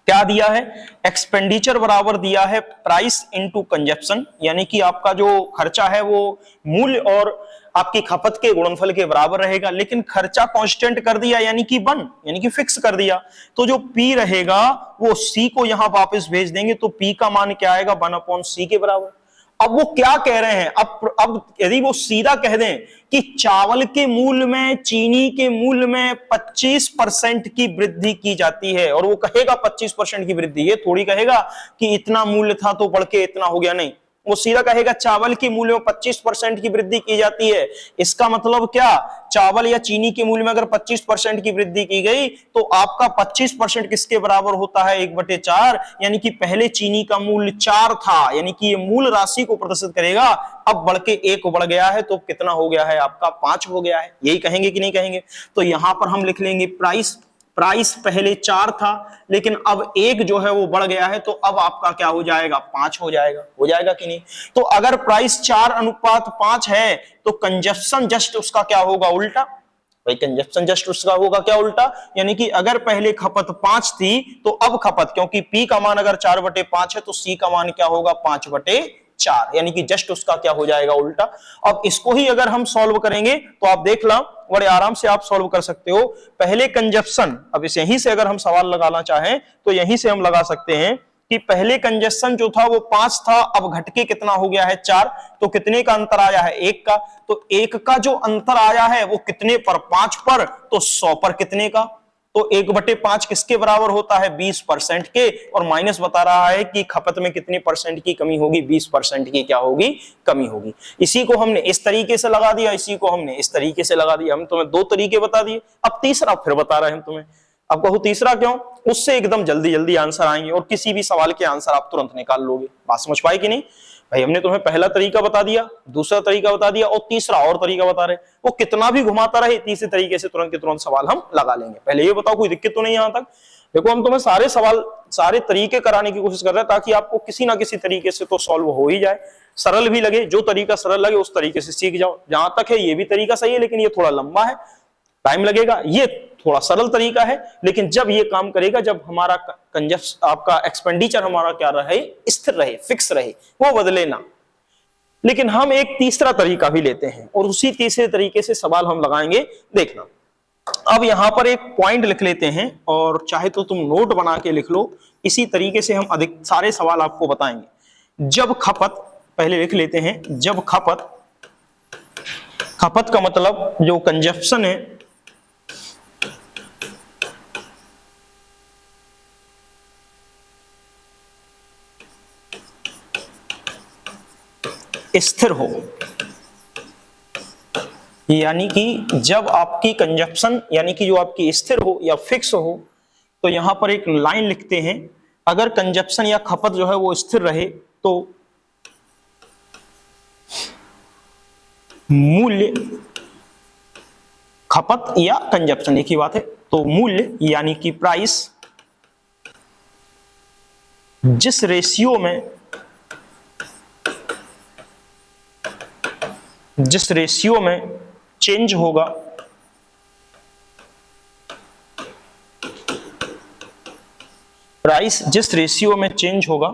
क्या दिया है? एक्सपेंडिचर बराबर दिया है प्राइस इनटू कंजप्शन, यानी कि आपका जो खर्चा है वो मूल्य और आपकी खपत के गुणनफल के बराबर रहेगा, लेकिन खर्चा कांस्टेंट कर दिया यानी कि 1, यानी कि फिक्स कर दिया, तो जो P रहेगा वो C को यहां वापस भेज देंगे, तो P का मान क्या आएगा? 1/c के बराबर। अब वो क्या कह रहे हैं? अब यदि वो सीधा कह दें कि चावल के मूल्य में, चीनी के मूल्य में 25% की वृद्धि की जाती है, और वो कहेगा 25% की वृद्धि, ये थोड़ी कहेगा कि इतना मूल्य था तो बढ़ के इतना हो गया, नहीं, वो सीधा कहेगा चावल के मूल्य में 25% की वृद्धि की जाती है। इसका मतलब क्या? चावल या चीनी के मूल्य में अगर 25% की वृद्धि की गई तो आपका 25% किसके बराबर होता है? 1/4, यानी कि पहले चीनी का मूल्य 4 था, यानी कि ये मूल राशि को प्रदर्शित करेगा। अब बढ़ के 1 बढ़ गया है तो कितना हो गया है? आपका 5 हो गया है। यही कहेंगे कि नहीं कहेंगे? तो यहां पर हम लिख लेंगे प्राइस पहले 4 था लेकिन अब 1 जो है वो बढ़ गया है, तो अब आपका क्या हो जाएगा? 5 हो जाएगा कि नहीं? तो अगर प्राइस 4:5 है तो कंजप्शन जस्ट उसका क्या होगा? उल्टा। भाई कंजप्शन जस्ट उसका होगा क्या? उल्टा। यानी कि अगर पहले खपत 5 थी तो अब खपत, क्योंकि P का मान अगर 4/5 है तो C का मान क्या होगा? 5/4, यानी कि जस्ट उसका क्या हो जाएगा? उल्टा। अब इसको ही अगर हम सॉल्व करेंगे तो आप देख लो, बड़े आराम से आप सॉल्व कर सकते हो। पहले कंजप्शन, अब इस यहीं से अगर हम सवाल लगाना चाहें तो यहीं से हम लगा सकते हैं कि पहले कंजप्शन जो था वो 5 था, अब घट के कितना हो गया है? 4। तो कितने का अंतर आया है? 1 का। तो 1 का जो अंतर आया है वो कितने पर? 5 पर। तो 100 पर कितने का? तो 1/5 किसके बराबर होता है? 20% के, और माइनस बता रहा है कि खपत में कितने परसेंट की कमी होगी? 20% की क्या होगी? कमी होगी। इसी को हमने इस तरीके से लगा दिया, इसी को हमने इस तरीके से लगा दिया। हम तुम्हें 2 तरीके बता दिए, अब तीसरा फिर बता रहे हैं तुम्हें। अब कहूं तीसरा क्यों? उससे एकदम जल्दी जल्दी आंसर आएंगे और किसी भी सवाल के आंसर आप तुरंत निकाल लोगे। बात समझ पाए कि नहीं? भाई हमने तुम्हें पहला तरीका बता दिया, दूसरा तरीका बता दिया और तीसरा और तरीका बता रहे। वो कितना भी घुमाता रहे, तीसरे तरीके से तुरंत के तुरंत सवाल हम लगा लेंगे। पहले ये बताओ कोई दिक्कत तो नहीं यहां तक? देखो हम तुम्हें सारे सवाल, सारे तरीके कराने की कोशिश कर रहे हैं ताकि आपको किसी ना किसी तरीके से तो सॉल्व हो ही जाए, सरल भी लगे, जो तरीका सरल लगे उस तरीके से सीख जाओ। जहां तक है ये भी तरीका सही है, लेकिन ये थोड़ा लंबा है, टाइम लगेगा। ये थोड़ा सरल तरीका है, लेकिन जब ये काम करेगा, जब हमारा आपका एक्सपेंडिचर हमारा क्या रहे? स्थिर रहे, फिक्स रहे, वो बदले ना। लेकिन हम एक तीसरा तरीका भी लेते हैं और उसी तीसरे तरीके से सवाल हम लगाएंगे, देखना। अब यहां पर एक पॉइंट लिख लेते हैं और चाहे तो तुम नोट बना के लिख लो। इसी तरीके से हम अधिक सारे सवाल आपको बताएंगे। जब खपत, पहले लिख लेते हैं, जब खपत का मतलब जो कंजप्शन है, स्थिर हो, यानी कि जब आपकी कंजप्शन यानी कि जो आपकी स्थिर हो या फिक्स हो, तो यहां पर एक लाइन लिखते हैं, अगर कंजप्शन या खपत जो है वो स्थिर रहे तो मूल्य, खपत या कंजप्शन एक ही बात है, तो मूल्य यानी कि प्राइस जिस रेशियो में चेंज होगा प्राइस जिस रेशियो में चेंज होगा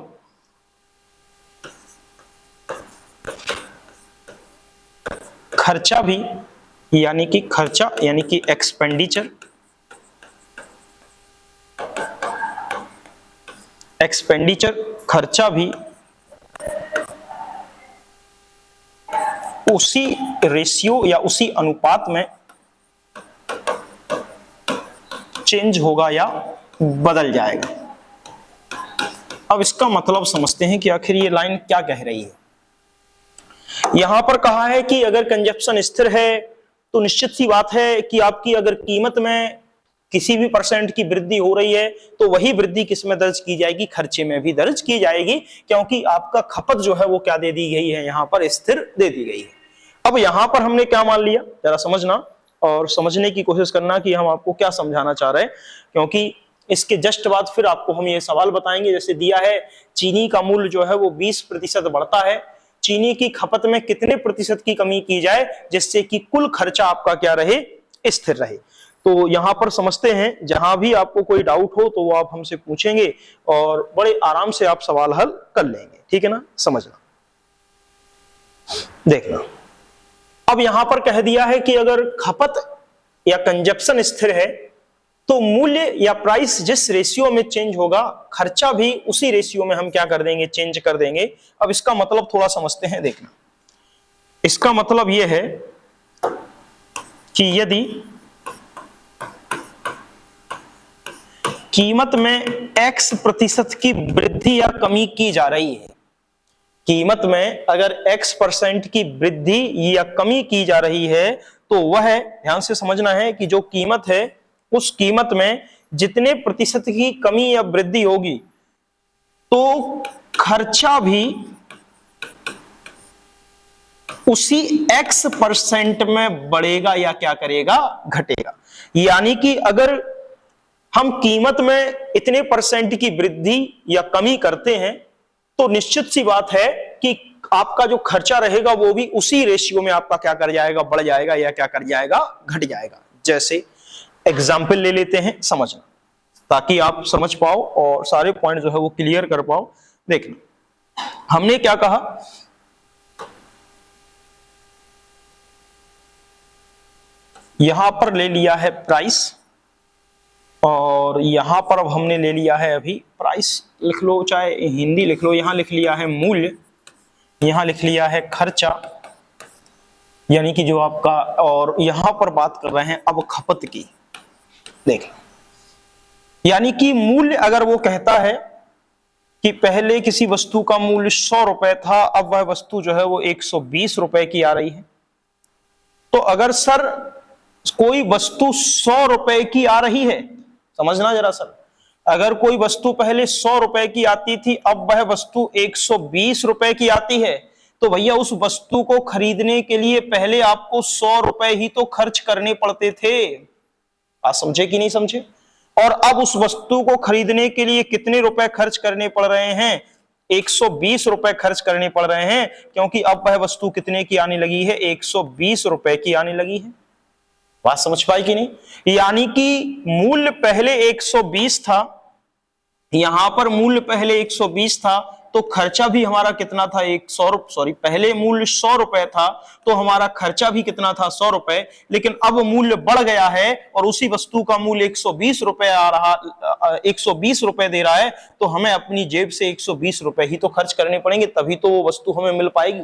खर्चा भी यानी कि खर्चा यानी कि एक्सपेंडिचर खर्चा भी उसी रेशियो या उसी अनुपात में चेंज होगा या बदल जाएगा। अब इसका मतलब समझते हैं कि आखिर ये लाइन क्या कह रही है। यहां पर कहा है कि अगर कंजप्शन स्थिर है तो निश्चित सी बात है कि आपकी अगर कीमत में किसी भी परसेंट की वृद्धि हो रही है तो वही वृद्धि किस में दर्ज की जाएगी, खर्चे में भी दर्ज की जाएगी, क्योंकि आपका खपत जो है वो क्या दे दी गई है, यहां पर स्थिर दे दी गई है। अब यहां पर हमने क्या मान लिया, जरा समझना और समझने की कोशिश करना कि हम आपको क्या समझाना चाह रहे हैं, क्योंकि इसके जस्ट बाद फिर आपको हम ये सवाल बताएंगे। जैसे दिया है चीनी का मूल्य जो है वो 20% बढ़ता है, चीनी की खपत में कितने प्रतिशत की कमी की जाए जिससे कि कुल खर्चा आपका क्या रहे, स्थिर रहे। तो यहां पर समझते हैं, जहां भी आपको कोई डाउट हो तो वो आप हमसे पूछेंगे और बड़े आराम से आप सवाल हल कर लेंगे, ठीक है ना। समझना, देखना। अब यहां पर कह दिया है कि अगर खपत या कंजप्शन स्थिर है तो मूल्य या प्राइस जिस रेशियो में चेंज होगा खर्चा भी उसी रेशियो में हम क्या कर देंगे, चेंज कर देंगे। अब इसका मतलब थोड़ा समझते हैं, देखना। इसका मतलब यह है कि यदि कीमत में x% की वृद्धि या कमी की जा रही है, कीमत में अगर x% की वृद्धि या कमी की जा रही है तो वह, ध्यान से समझना है कि जो कीमत है उस कीमत में जितने प्रतिशत की कमी या वृद्धि होगी तो खर्चा भी उसी x% में बढ़ेगा या क्या करेगा, घटेगा। यानी कि अगर हम कीमत में इतने परसेंट की वृद्धि या कमी करते हैं तो निश्चित सी बात है कि आपका जो खर्चा रहेगा वो भी उसी रेशियो में आपका क्या कर जाएगा, बढ़ जाएगा या क्या कर जाएगा, घट जाएगा। जैसे एग्जाम्पल ले लेते हैं, समझना, ताकि आप समझ पाओ और सारे पॉइंट जो है वो क्लियर कर पाओ। देखना, हमने क्या कहा, यहां पर ले लिया है प्राइस और यहां पर अब हमने ले लिया है, अभी प्राइस लिख लो चाहे हिंदी लिख लो, यहां लिख लिया है मूल्य, यहां लिख लिया है खर्चा यानी कि जो आपका, और यहां पर बात कर रहे हैं अब खपत की। देख, यानी कि मूल्य अगर वो कहता है कि पहले किसी वस्तु का मूल्य 100 रुपए था, अब वह वस्तु जो है वो 120 रुपए की आ रही है, तो अगर सर कोई वस्तु 100 रुपए की आ रही है, समझना जरा सर, अगर कोई वस्तु पहले 100 रुपए की आती थी, अब वह वस्तु 120 रुपए की आती है, तो भैया उस वस्तु को खरीदने के लिए पहले आपको 100 रुपए ही तो खर्च करने पड़ते थे। आप समझे कि नहीं समझे? और अब उस वस्तु को खरीदने के लिए कितने रुपए खर्च करने पड़ रहे हैं, 120 रुपए खर्च करने पड़ रहे हैं, क्योंकि अब वह वस्तु कितने की आने लगी है, 120 रुपए की आने लगी है। बात समझ पाई कि नहीं? यानी कि मूल्य पहले 120 था, यहां पर मूल्य पहले 120 था तो खर्चा भी हमारा कितना था, पहले मूल्य 100 रुपए था तो हमारा खर्चा भी कितना था, 100 रुपए, लेकिन अब मूल्य बढ़ गया है और उसी वस्तु का मूल्य 120 रुपए आ रहा, 120 रुपए दे रहा है, तो हमें अपनी जेब से 120 रुपए ही तो खर्च करने पड़ेंगे, तभी तो वो वस्तु हमें मिल पाएगी।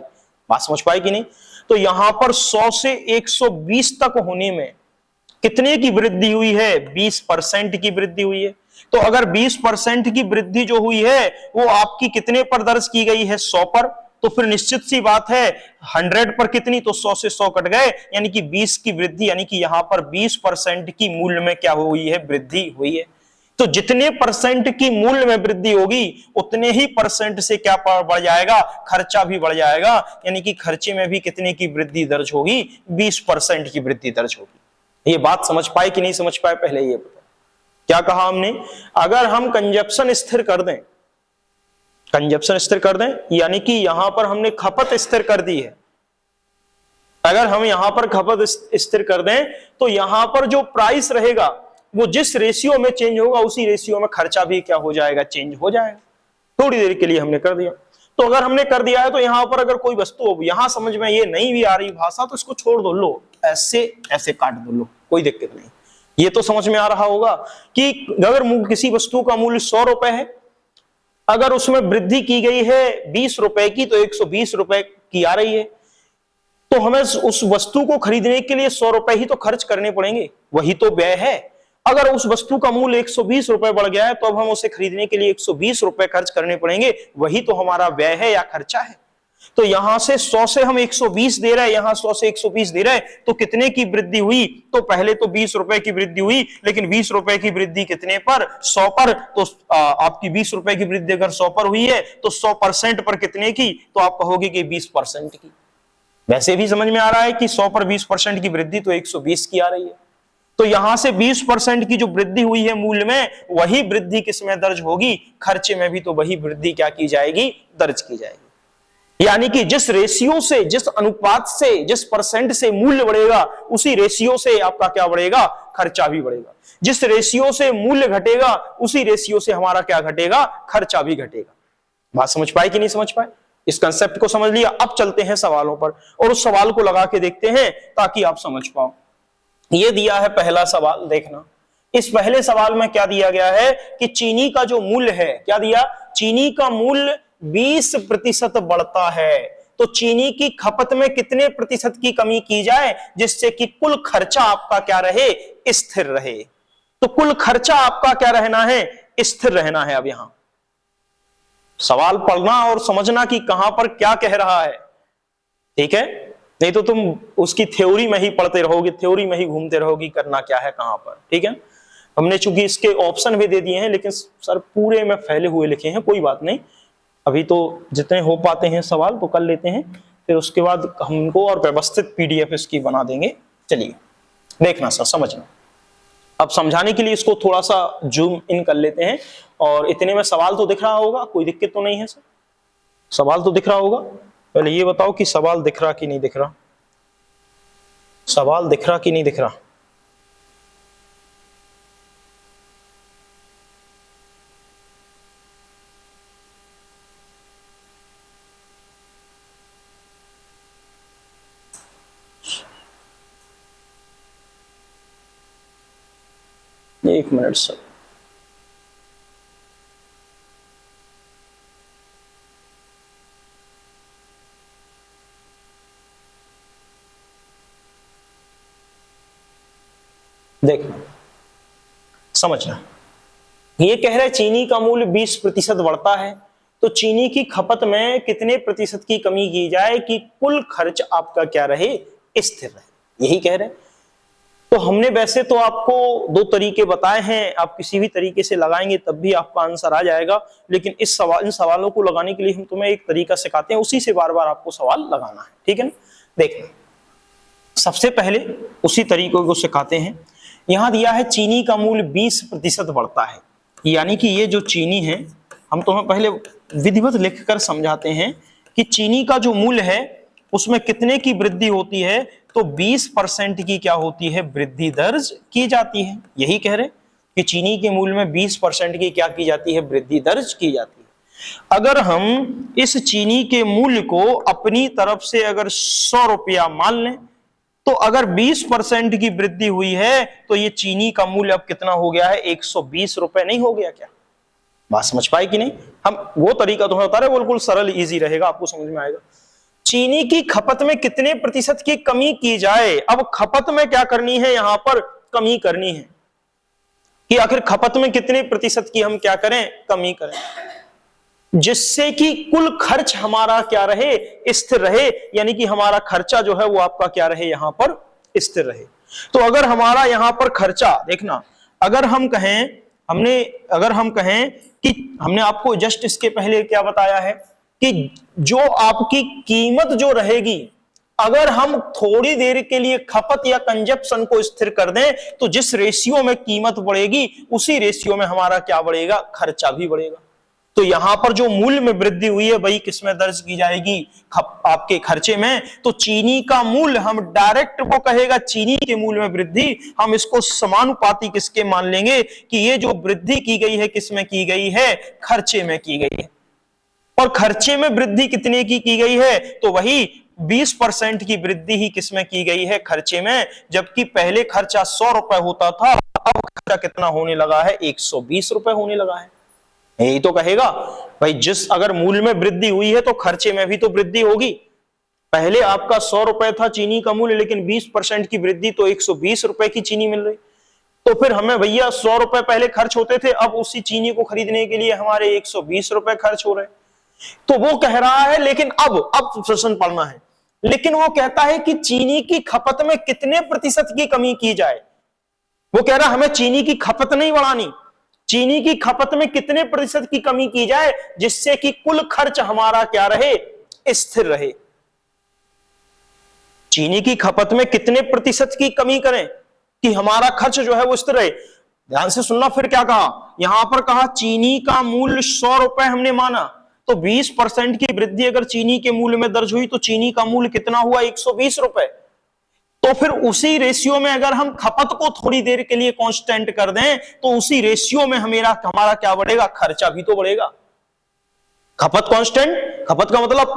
बात समझ पाई कि नहीं? तो यहां पर 100 से 120 तक होने में कितने की वृद्धि हुई है, 20% की वृद्धि हुई है। तो अगर 20% की वृद्धि जो हुई है वो आपकी कितने पर दर्ज की गई है, 100 पर, तो फिर निश्चित सी बात है 100 पर कितनी, तो 100 से 100 कट गए, यानी कि 20 की वृद्धि, यानी कि यहां पर 20% की मूल्य में क्या हुई है, वृद्धि हुई है। तो जितने परसेंट की मूल्य में वृद्धि होगी उतने ही परसेंट से क्या बढ़ जाएगा, खर्चा भी बढ़ जाएगा, यानी कि खर्चे में भी कितने की वृद्धि दर्ज होगी, 20% की वृद्धि दर्ज होगी। ये बात समझ पाए कि नहीं समझ पाए, पहले ये बताओ। क्या कहा हमने, अगर हम कंजप्शन स्थिर कर दें, कंजप्शन स्थिर कर दें, यानी कि यहां पर हमने खपत स्थिर कर दी है, अगर हम यहां पर खपत स्थिर कर दें तो यहां पर जो प्राइस रहेगा वो जिस रेशियो में चेंज होगा उसी रेशियो में खर्चा भी क्या हो जाएगा, चेंज हो जाएगा। थोड़ी देर के लिए हमने कर दिया, तो अगर हमने कर दिया है तो यहां पर अगर कोई वस्तु यहां समझ में ये नहीं भी आ रही भाषा तो इसको छोड़ दो, लो ऐसे ऐसे काट दो, लो कोई दिक्कत नहीं। ये तो समझ में आ रहा होगा कि अगर किसी वस्तु का मूल्य 100 रुपए है, अगर उसमें वृद्धि की गई है 20 रुपए की तो 120 रुपए की आ रही है, तो हमें उस वस्तु को खरीदने के लिए 100 रुपए ही तो खर्च करने पड़ेंगे, वही तो व्यय है। अगर उस वस्तु का मूल्य 120 रुपए बढ़ गया है तो अब हम उसे खरीदने के लिए 120 रुपए खर्च करने पड़ेंगे, वही तो हमारा व्यय है या खर्चा है। तो यहां से 100 से हम 120 दे रहे हैं, यहां 100 से 120 दे रहे हैं, तो कितने की वृद्धि हुई, तो पहले तो 20 रुपए की वृद्धि हुई, लेकिन 20 रुपए की वृद्धि कितने पर, 100 पर। तो आपकी 20 रुपए की वृद्धि अगर 100 पर हुई है तो 100% पर कितने की, तो आप कहोगे कि 20% की। वैसे भी समझ में आ रहा है कि 100 पर 20% की वृद्धि तो 120 की आ रही है। तो यहां से 20% की जो वृद्धि हुई है मूल्य में, वही वृद्धि किसमें दर्ज होगी, खर्चे में भी तो वही वृद्धि क्या की जाएगी, दर्ज की जाएगी। यानी कि जिस रेशियो से, जिस अनुपात से, जिस परसेंट से मूल्य बढ़ेगा उसी रेशियो से आपका क्या बढ़ेगा, खर्चा भी बढ़ेगा। जिस रेशियो से मूल्य घटेगा उसी रेशियो से हमारा क्या घटेगा, खर्चा भी घटेगा। बात समझ पाए कि नहीं समझ पाए, इस कंसेप्ट को समझ लिया। अब चलते हैं सवालों पर और उस सवाल को लगा के देखते हैं ताकि आप समझ पाओ। ये दिया है पहला सवाल, देखना इस पहले सवाल में क्या दिया गया है कि चीनी का जो मूल्य है, क्या दिया, चीनी का मूल्य 20% बढ़ता है, तो चीनी की खपत में कितने प्रतिशत की कमी की जाए जिससे कि कुल खर्चा आपका क्या रहे, स्थिर रहे। तो कुल खर्चा आपका क्या रहना है, स्थिर रहना है। अब यहां सवाल पढ़ना और समझना कि कहां पर क्या कह रहा है, ठीक है, नहीं तो तुम उसकी थ्योरी में ही पढ़ते रहोगे, थ्योरी में ही घूमते रहोगे करना क्या है कहां पर, ठीक है। हमने चूंकि इसके ऑप्शन भी दे दिए हैं लेकिन सर पूरे में फैले हुए लिखे हैं, कोई बात नहीं, अभी तो जितने हो पाते हैं सवाल तो कर लेते हैं, फिर उसके बाद हमको और व्यवस्थित पीडीएफ इसकी बना देंगे। चलिए देखना सर, समझना। अब समझाने के लिए इसको थोड़ा सा जूम इन कर लेते हैं, और इतने में सवाल तो दिख रहा होगा, कोई दिक्कत तो नहीं है सर, सवाल तो दिख रहा होगा। पहले ये बताओ कि सवाल दिख रहा कि नहीं दिख रहा, सवाल दिख रहा कि नहीं दिख रहा। एक मिनट सर, देखना समझना। ये कह रहे चीनी का मूल्य 20% बढ़ता है, तो चीनी की खपत में कितने प्रतिशत की कमी की जाए कि कुल खर्च आपका क्या रहे, स्थिर रहे, यही कह रहे। तो हमने वैसे तो आपको दो तरीके बताए हैं, आप किसी भी तरीके से लगाएंगे तब भी आपका आंसर आ जाएगा, लेकिन इन सवालों को लगाने के लिए हम तुम्हें एक तरीका सिखाते हैं, उसी से बार बार आपको सवाल लगाना है, ठीक है ना। देखना सबसे पहले उसी तरीकों को सिखाते हैं। यहां दिया है चीनी का मूल्य 20% बढ़ता है, यानी कि ये जो चीनी है, हम तुम्हें पहले विधिवत लिखकर समझाते हैं कि चीनी का जो मूल्य है उसमें कितने की वृद्धि होती है, तो 20% की क्या होती है, वृद्धि दर्ज की जाती है। यही कह रहे कि चीनी के मूल्य में 20% की क्या की जाती है, वृद्धि दर्ज की जाती है। अगर हम इस चीनी के मूल्य को अपनी तरफ से अगर 100 रुपया मान लें, तो अगर 20% की वृद्धि हुई है तो ये चीनी का मूल्य अब कितना हो गया है, 120 रुपए नहीं हो गया क्या। बात समझ पाए कि नहीं, हम वो तरीका तुम्हें बता रहे, बिल्कुल सरल इजी रहेगा, आपको समझ में आएगा। चीनी की खपत में कितने प्रतिशत की कमी की जाए, अब खपत में क्या करनी है, यहां पर कमी करनी है कि आखिर खपत में कितने प्रतिशत की हम क्या करें, कमी करें। जिससे कि कुल खर्च हमारा क्या रहे, स्थिर रहे, यानी कि हमारा खर्चा जो है वो आपका क्या रहे, यहां पर स्थिर रहे। तो अगर हमारा यहां पर खर्चा देखना, अगर हम कहें कि हमने आपको जस्ट इसके पहले क्या बताया है कि जो आपकी कीमत जो रहेगी, अगर हम थोड़ी देर के लिए खपत या कंजप्शन को स्थिर कर दें तो जिस रेशियो में कीमत बढ़ेगी उसी रेशियो में हमारा क्या बढ़ेगा, खर्चा भी बढ़ेगा। तो यहां पर जो मूल्य में वृद्धि हुई है वही किसमें दर्ज की जाएगी, आपके खर्चे में। तो चीनी का मूल्य हम डायरेक्ट वो कहेगा चीनी के मूल्य में वृद्धि, हम इसको समानुपाती किसके मान लेंगे कि ये जो वृद्धि की गई है किसमें की गई है, खर्चे में की गई है। और खर्चे में वृद्धि कितने की गई है, तो वही 20% की वृद्धि ही किसमें की गई है, खर्चे में। जबकि पहले खर्चा 100 रुपए होता था, अब खर्चा कितना होने लगा है, 120 रुपए होने लगा है। यही तो कहेगा भाई, अगर मूल्य में वृद्धि हुई है तो खर्चे में भी तो वृद्धि होगी। पहले आपका 100 रुपए था चीनी का मूल्य, लेकिन 20% की वृद्धि तो 120 रुपए की चीनी मिल रही। तो फिर हमें भैया 100 रुपए पहले खर्च होते थे, अब उसी चीनी को खरीदने के लिए हमारे 120 रुपए खर्च हो रहे। तो वो कह रहा है, लेकिन अब प्रश्न पढ़ना है, लेकिन वो कहता है कि चीनी की खपत में कितने प्रतिशत की कमी की जाए। वो कह रहा है हमें चीनी की खपत नहीं बढ़ानी, चीनी की खपत में कितने प्रतिशत की कमी की जाए जिससे कि कुल खर्च हमारा क्या रहे, स्थिर रहे। चीनी की खपत में कितने प्रतिशत की कमी करें कि हमारा खर्च जो है वो स्थिर रहे। ध्यान से सुनना, फिर क्या कहा, यहां पर कहा चीनी का मूल्य 100 रुपए हमने माना, तो 20% की वृद्धि अगर चीनी के मूल्य में दर्ज हुई तो चीनी का मूल्य कितना हुआ, 120 रुपए। तो फिर उसी रेशियो में अगर हम खपत को थोड़ी देर के लिए कांस्टेंट कर दें तो उसी रेशियो में हमारा क्या बढ़ेगा, खर्चा भी तो बढ़ेगा। खपत कांस्टेंट, खपत का मतलब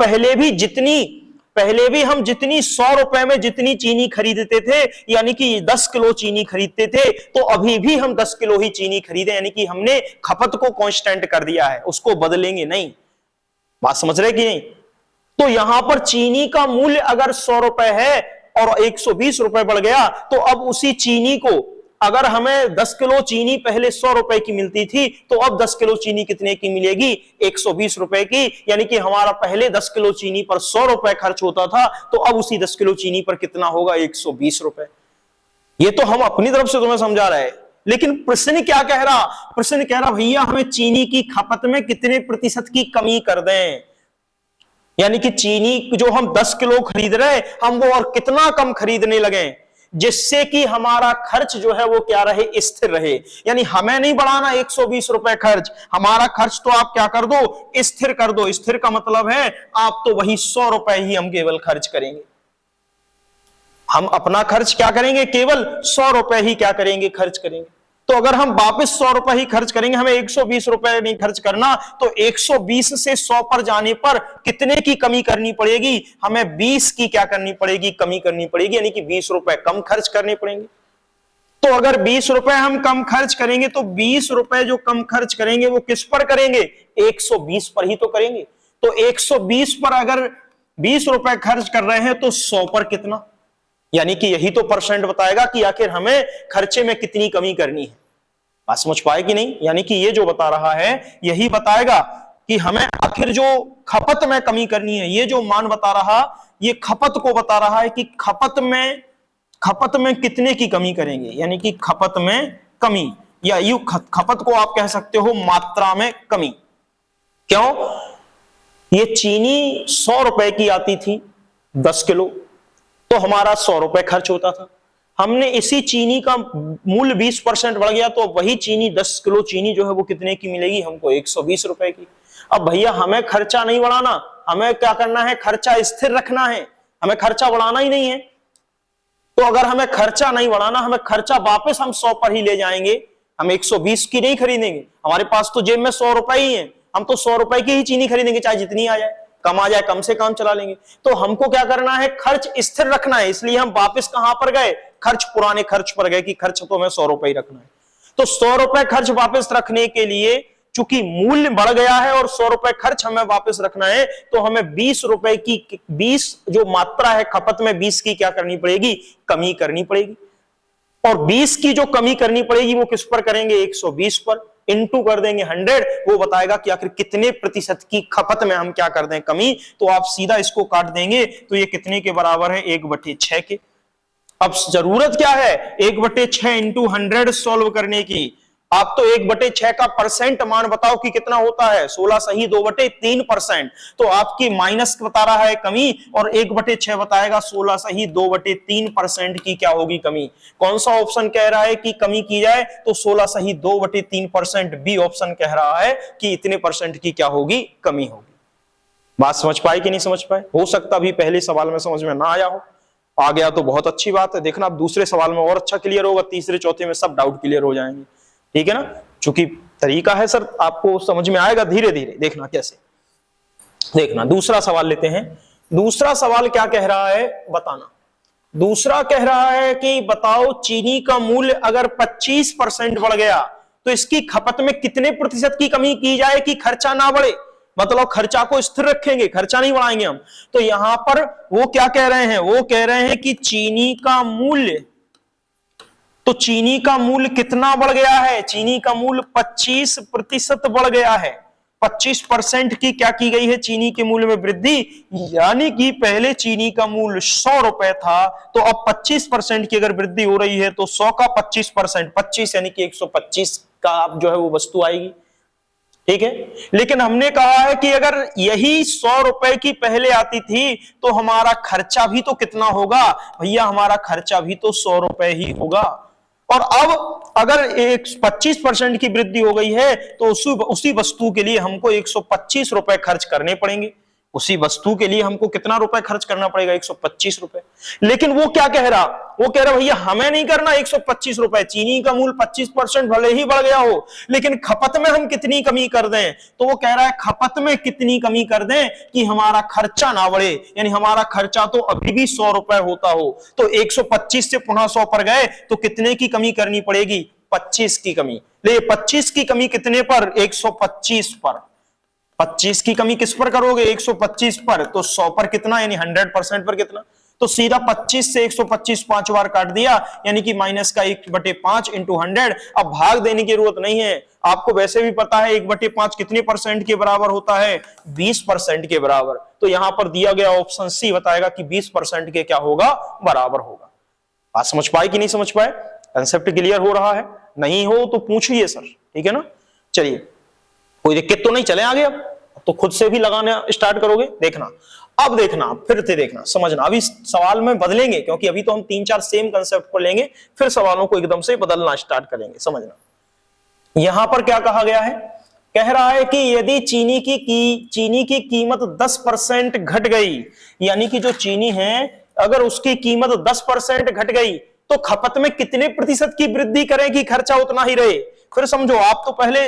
पहले भी हम जितनी 100 रुपए में जितनी चीनी खरीदते थे, यानी कि 10 किलो चीनी खरीदते थे, तो अभी भी हम 10 किलो ही चीनी खरीदे, यानी कि हमने खपत को कांस्टेंट कर दिया है, उसको बदलेंगे नहीं। बात समझ रहे कि नहीं। तो यहां पर चीनी का मूल्य अगर 100 रुपए है और 120 रुपए बढ़ गया, तो अब उसी चीनी को, अगर हमें 10 किलो चीनी पहले 100 रुपए की मिलती थी, तो अब 10 किलो चीनी कितने की मिलेगी, 120 रुपए की। यानी कि हमारा पहले 10 किलो चीनी पर 100 रुपए खर्च होता था, तो अब उसी 10 किलो चीनी पर कितना होगा, 120 रुपए। ये तो हम अपनी तरफ से तुम्हें समझा रहे हैं, लेकिन प्रश्न क्या कह रहा, प्रश्न कह रहा भैया हमें चीनी की खपत में कितने प्रतिशत की कमी कर दें, यानी कि चीनी जो हम 10 किलो खरीद रहे हम वो और कितना कम खरीदने लगे जिससे कि हमारा खर्च जो है वो क्या रहे, स्थिर रहे। यानी हमें नहीं बढ़ाना 120 रुपए खर्च, हमारा खर्च तो आप क्या कर दो, स्थिर कर दो। स्थिर का मतलब है आप तो वही 100 रुपए ही हम केवल खर्च करेंगे, हम अपना खर्च क्या करेंगे, केवल 100 रुपए ही क्या करेंगे, खर्च करेंगे। तो अगर हम वापस 100 रुपए ही खर्च करेंगे, हमें 120 रुपए नहीं खर्च करना, तो 120 से 100 पर जाने पर कितने की कमी करनी पड़ेगी, हमें 20 की क्या करनी पड़ेगी, कमी करनी पड़ेगी, यानी कि 20 रुपए कम खर्च करने पड़ेंगे। तो अगर 20 रुपए हम कम खर्च करेंगे तो 20 रुपए जो कम खर्च करेंगे वो किस पर करेंगे, 120 पर ही तो करेंगे। तो 120 पर अगर 20 रुपए खर्च कर रहे हैं तो 100 पर कितना, यानी कि यही तो परसेंट बताएगा कि आखिर हमें खर्चे में कितनी कमी करनी है। बात समझ पाए कि नहीं। यानी कि ये जो बता रहा है यही बताएगा कि हमें आखिर जो खपत में कमी करनी है। ये जो मान बता रहा, ये खपत को बता रहा है कि खपत में कितने की कमी करेंगे, यानी कि खपत में कमी, या यू खपत को आप कह सकते हो मात्रा में कमी। क्यों, ये चीनी 100 रुपए की आती थी 10 किलो, तो हमारा 100 रुपए खर्च होता था। हमने इसी चीनी का मूल्य 20% बढ़ गया, तो वही चीनी 10 किलो चीनी जो है वो कितने की मिलेगी, हमको 120 रुपए की। अब भैया हमें खर्चा नहीं बढ़ाना, हमें क्या करना है, खर्चा स्थिर रखना है, हमें खर्चा बढ़ाना ही नहीं है। तो अगर हमें खर्चा नहीं बढ़ाना, हमें खर्चा वापस हम 100 पर ही ले जाएंगे, हम 120 की नहीं खरीदेंगे। हमारे पास तो जेब में 100 रुपए ही है, हम तो 100 रुपए की ही चीनी खरीदेंगे, चाहे जितनी आ जाए, कम आ जाए, कम से काम चला लेंगे। तो हमको क्या करना है, खर्च स्थिर रखना है। इसलिए हम वापस कहां पर गए, खर्च पुराने खर्च पर गए कि खर्च तो हमें 100 रुपए ही रखना है। तो 100 रुपए खर्च वापस रखने के लिए चूंकि मूल्य बढ़ गया है और 100 रुपए खर्च हमें वापस रखना है, तो हमें 20 रुपए की 20 जो मात्रा है खपत में 20 की क्या करनी पड़ेगी, कमी करनी पड़ेगी। और 20 की जो कमी करनी पड़ेगी वो किस पर करेंगे, 120 पर। इनटू कर देंगे 100, वो बताएगा कि आखिर कितने प्रतिशत की खपत में हम क्या कर दें कमी। तो आप सीधा इसको काट देंगे तो ये कितने के बराबर है, 1/6 के। अब जरूरत क्या है, 1/6 इंटू 100 सॉल्व करने की। आप तो 1/6 का परसेंट मान बताओ कि कितना होता है, 16 सही 2/3%। तो आपकी माइनस बता रहा है कमी, और 1/6 बताएगा 16 सही 2/3% की क्या होगी कमी। कौन सा ऑप्शन कह रहा है कि कमी की जाए, तो 16 सही 2/3%। बी ऑप्शन कह रहा है कि इतने परसेंट की क्या होगी, कमी होगी। बात समझ पाए कि नहीं समझ पाए? हो सकता अभी पहले सवाल में समझ में ना आया हो, आ गया तो बहुत अच्छी बात है। देखना अब दूसरे सवाल में और अच्छा क्लियर होगा, तीसरे चौथे में सब डाउट क्लियर हो जाएंगे, ठीक है ना। चूंकि तरीका है सर, आपको समझ में आएगा धीरे धीरे। देखना कैसे, देखना दूसरा सवाल लेते हैं। दूसरा सवाल क्या कह रहा है बताना। दूसरा कह रहा है कि बताओ चीनी का मूल्य अगर 25% बढ़ गया तो इसकी खपत में कितने प्रतिशत की कमी की जाए कि खर्चा ना बढ़े। मतलब खर्चा को स्थिर रखेंगे, खर्चा नहीं बढ़ाएंगे हम। तो यहां पर वो क्या कह रहे हैं, वो कह रहे हैं कि चीनी का मूल्य, तो चीनी का मूल्य कितना बढ़ गया है, चीनी का मूल्य 25% बढ़ गया है। 25% की क्या की गई है, चीनी के मूल्य में वृद्धि। यानी कि पहले चीनी का मूल्य 100 रुपए था, तो अब 25% की अगर वृद्धि हो रही है तो 100 का 25%, 25 यानी कि 125 का आप जो है वो वस्तु आएगी, ठीक है। लेकिन हमने कहा है कि अगर यही 100 रुपए की पहले आती थी तो हमारा खर्चा भी तो कितना होगा भैया, हमारा खर्चा भी तो 100 रुपए ही होगा। और अब अगर 25% की वृद्धि हो गई है तो उसी वस्तु के लिए हमको 125 रुपए खर्च करने पड़ेंगे। उसी वस्तु के लिए हमको कितना रुपए खर्च करना पड़ेगा, 125 रुपए। लेकिन वो क्या कह रहा, वो कह रहा भैया हमें नहीं करना 125 रुपए, चीनी का मूल्य 25% भले ही बढ़ गया हो, लेकिन खपत में हम कितनी कमी कर दें। तो वो कह रहा है खपत में कितनी कमी कर दें कि हमारा खर्चा ना बढ़े। यानी हमारा खर्चा तो अभी भी 100 रुपए होता हो, तो 125 से पुनः 100 पर गए तो कितने की कमी करनी पड़ेगी, 25 की कमी। ले 25 की कमी कितने पर, 125 पर। 25 की कमी किस पर करोगे, 125 पर। तो 100 पर कितना, यानी 100% पर कितना। तो सीधा 25 से 125 5 बार काट दिया, यानी कि माइनस का 1/5 इंटू 100। अब भाग देने की जरूरत नहीं है, आपको वैसे भी पता है 1/5 कितने परसेंट के बराबर होता है, 20% के बराबर। तो यहां पर दिया गया ऑप्शन सी बताएगा कि 20% के क्या होगा, बराबर होगा। बात समझ पाए कि नहीं समझ पाए, कंसेप्ट क्लियर हो रहा है? नहीं हो तो पूछिए सर, ठीक है ना। चलिए कोई दिक्कत तो नहीं, चले आगे। अब तो खुद से भी लगाना स्टार्ट करोगे, देखना। अब देखना, फिर से देखना, समझना। अभी सवाल में बदलेंगे क्योंकि अभी तो हम 3-4 सेम कंसेप्ट को लेंगे, फिर सवालों को एकदम से बदलना स्टार्ट करेंगे, समझना। यहां पर क्या कहा गया है, कह रहा है कि यदि चीनी की कीमत 10% घट गई, यानी कि जो चीनी है अगर उसकी कीमत 10% घट गई तो खपत में कितने प्रतिशत की वृद्धि करें कि खर्चा उतना ही रहे। फिर समझो, आप तो पहले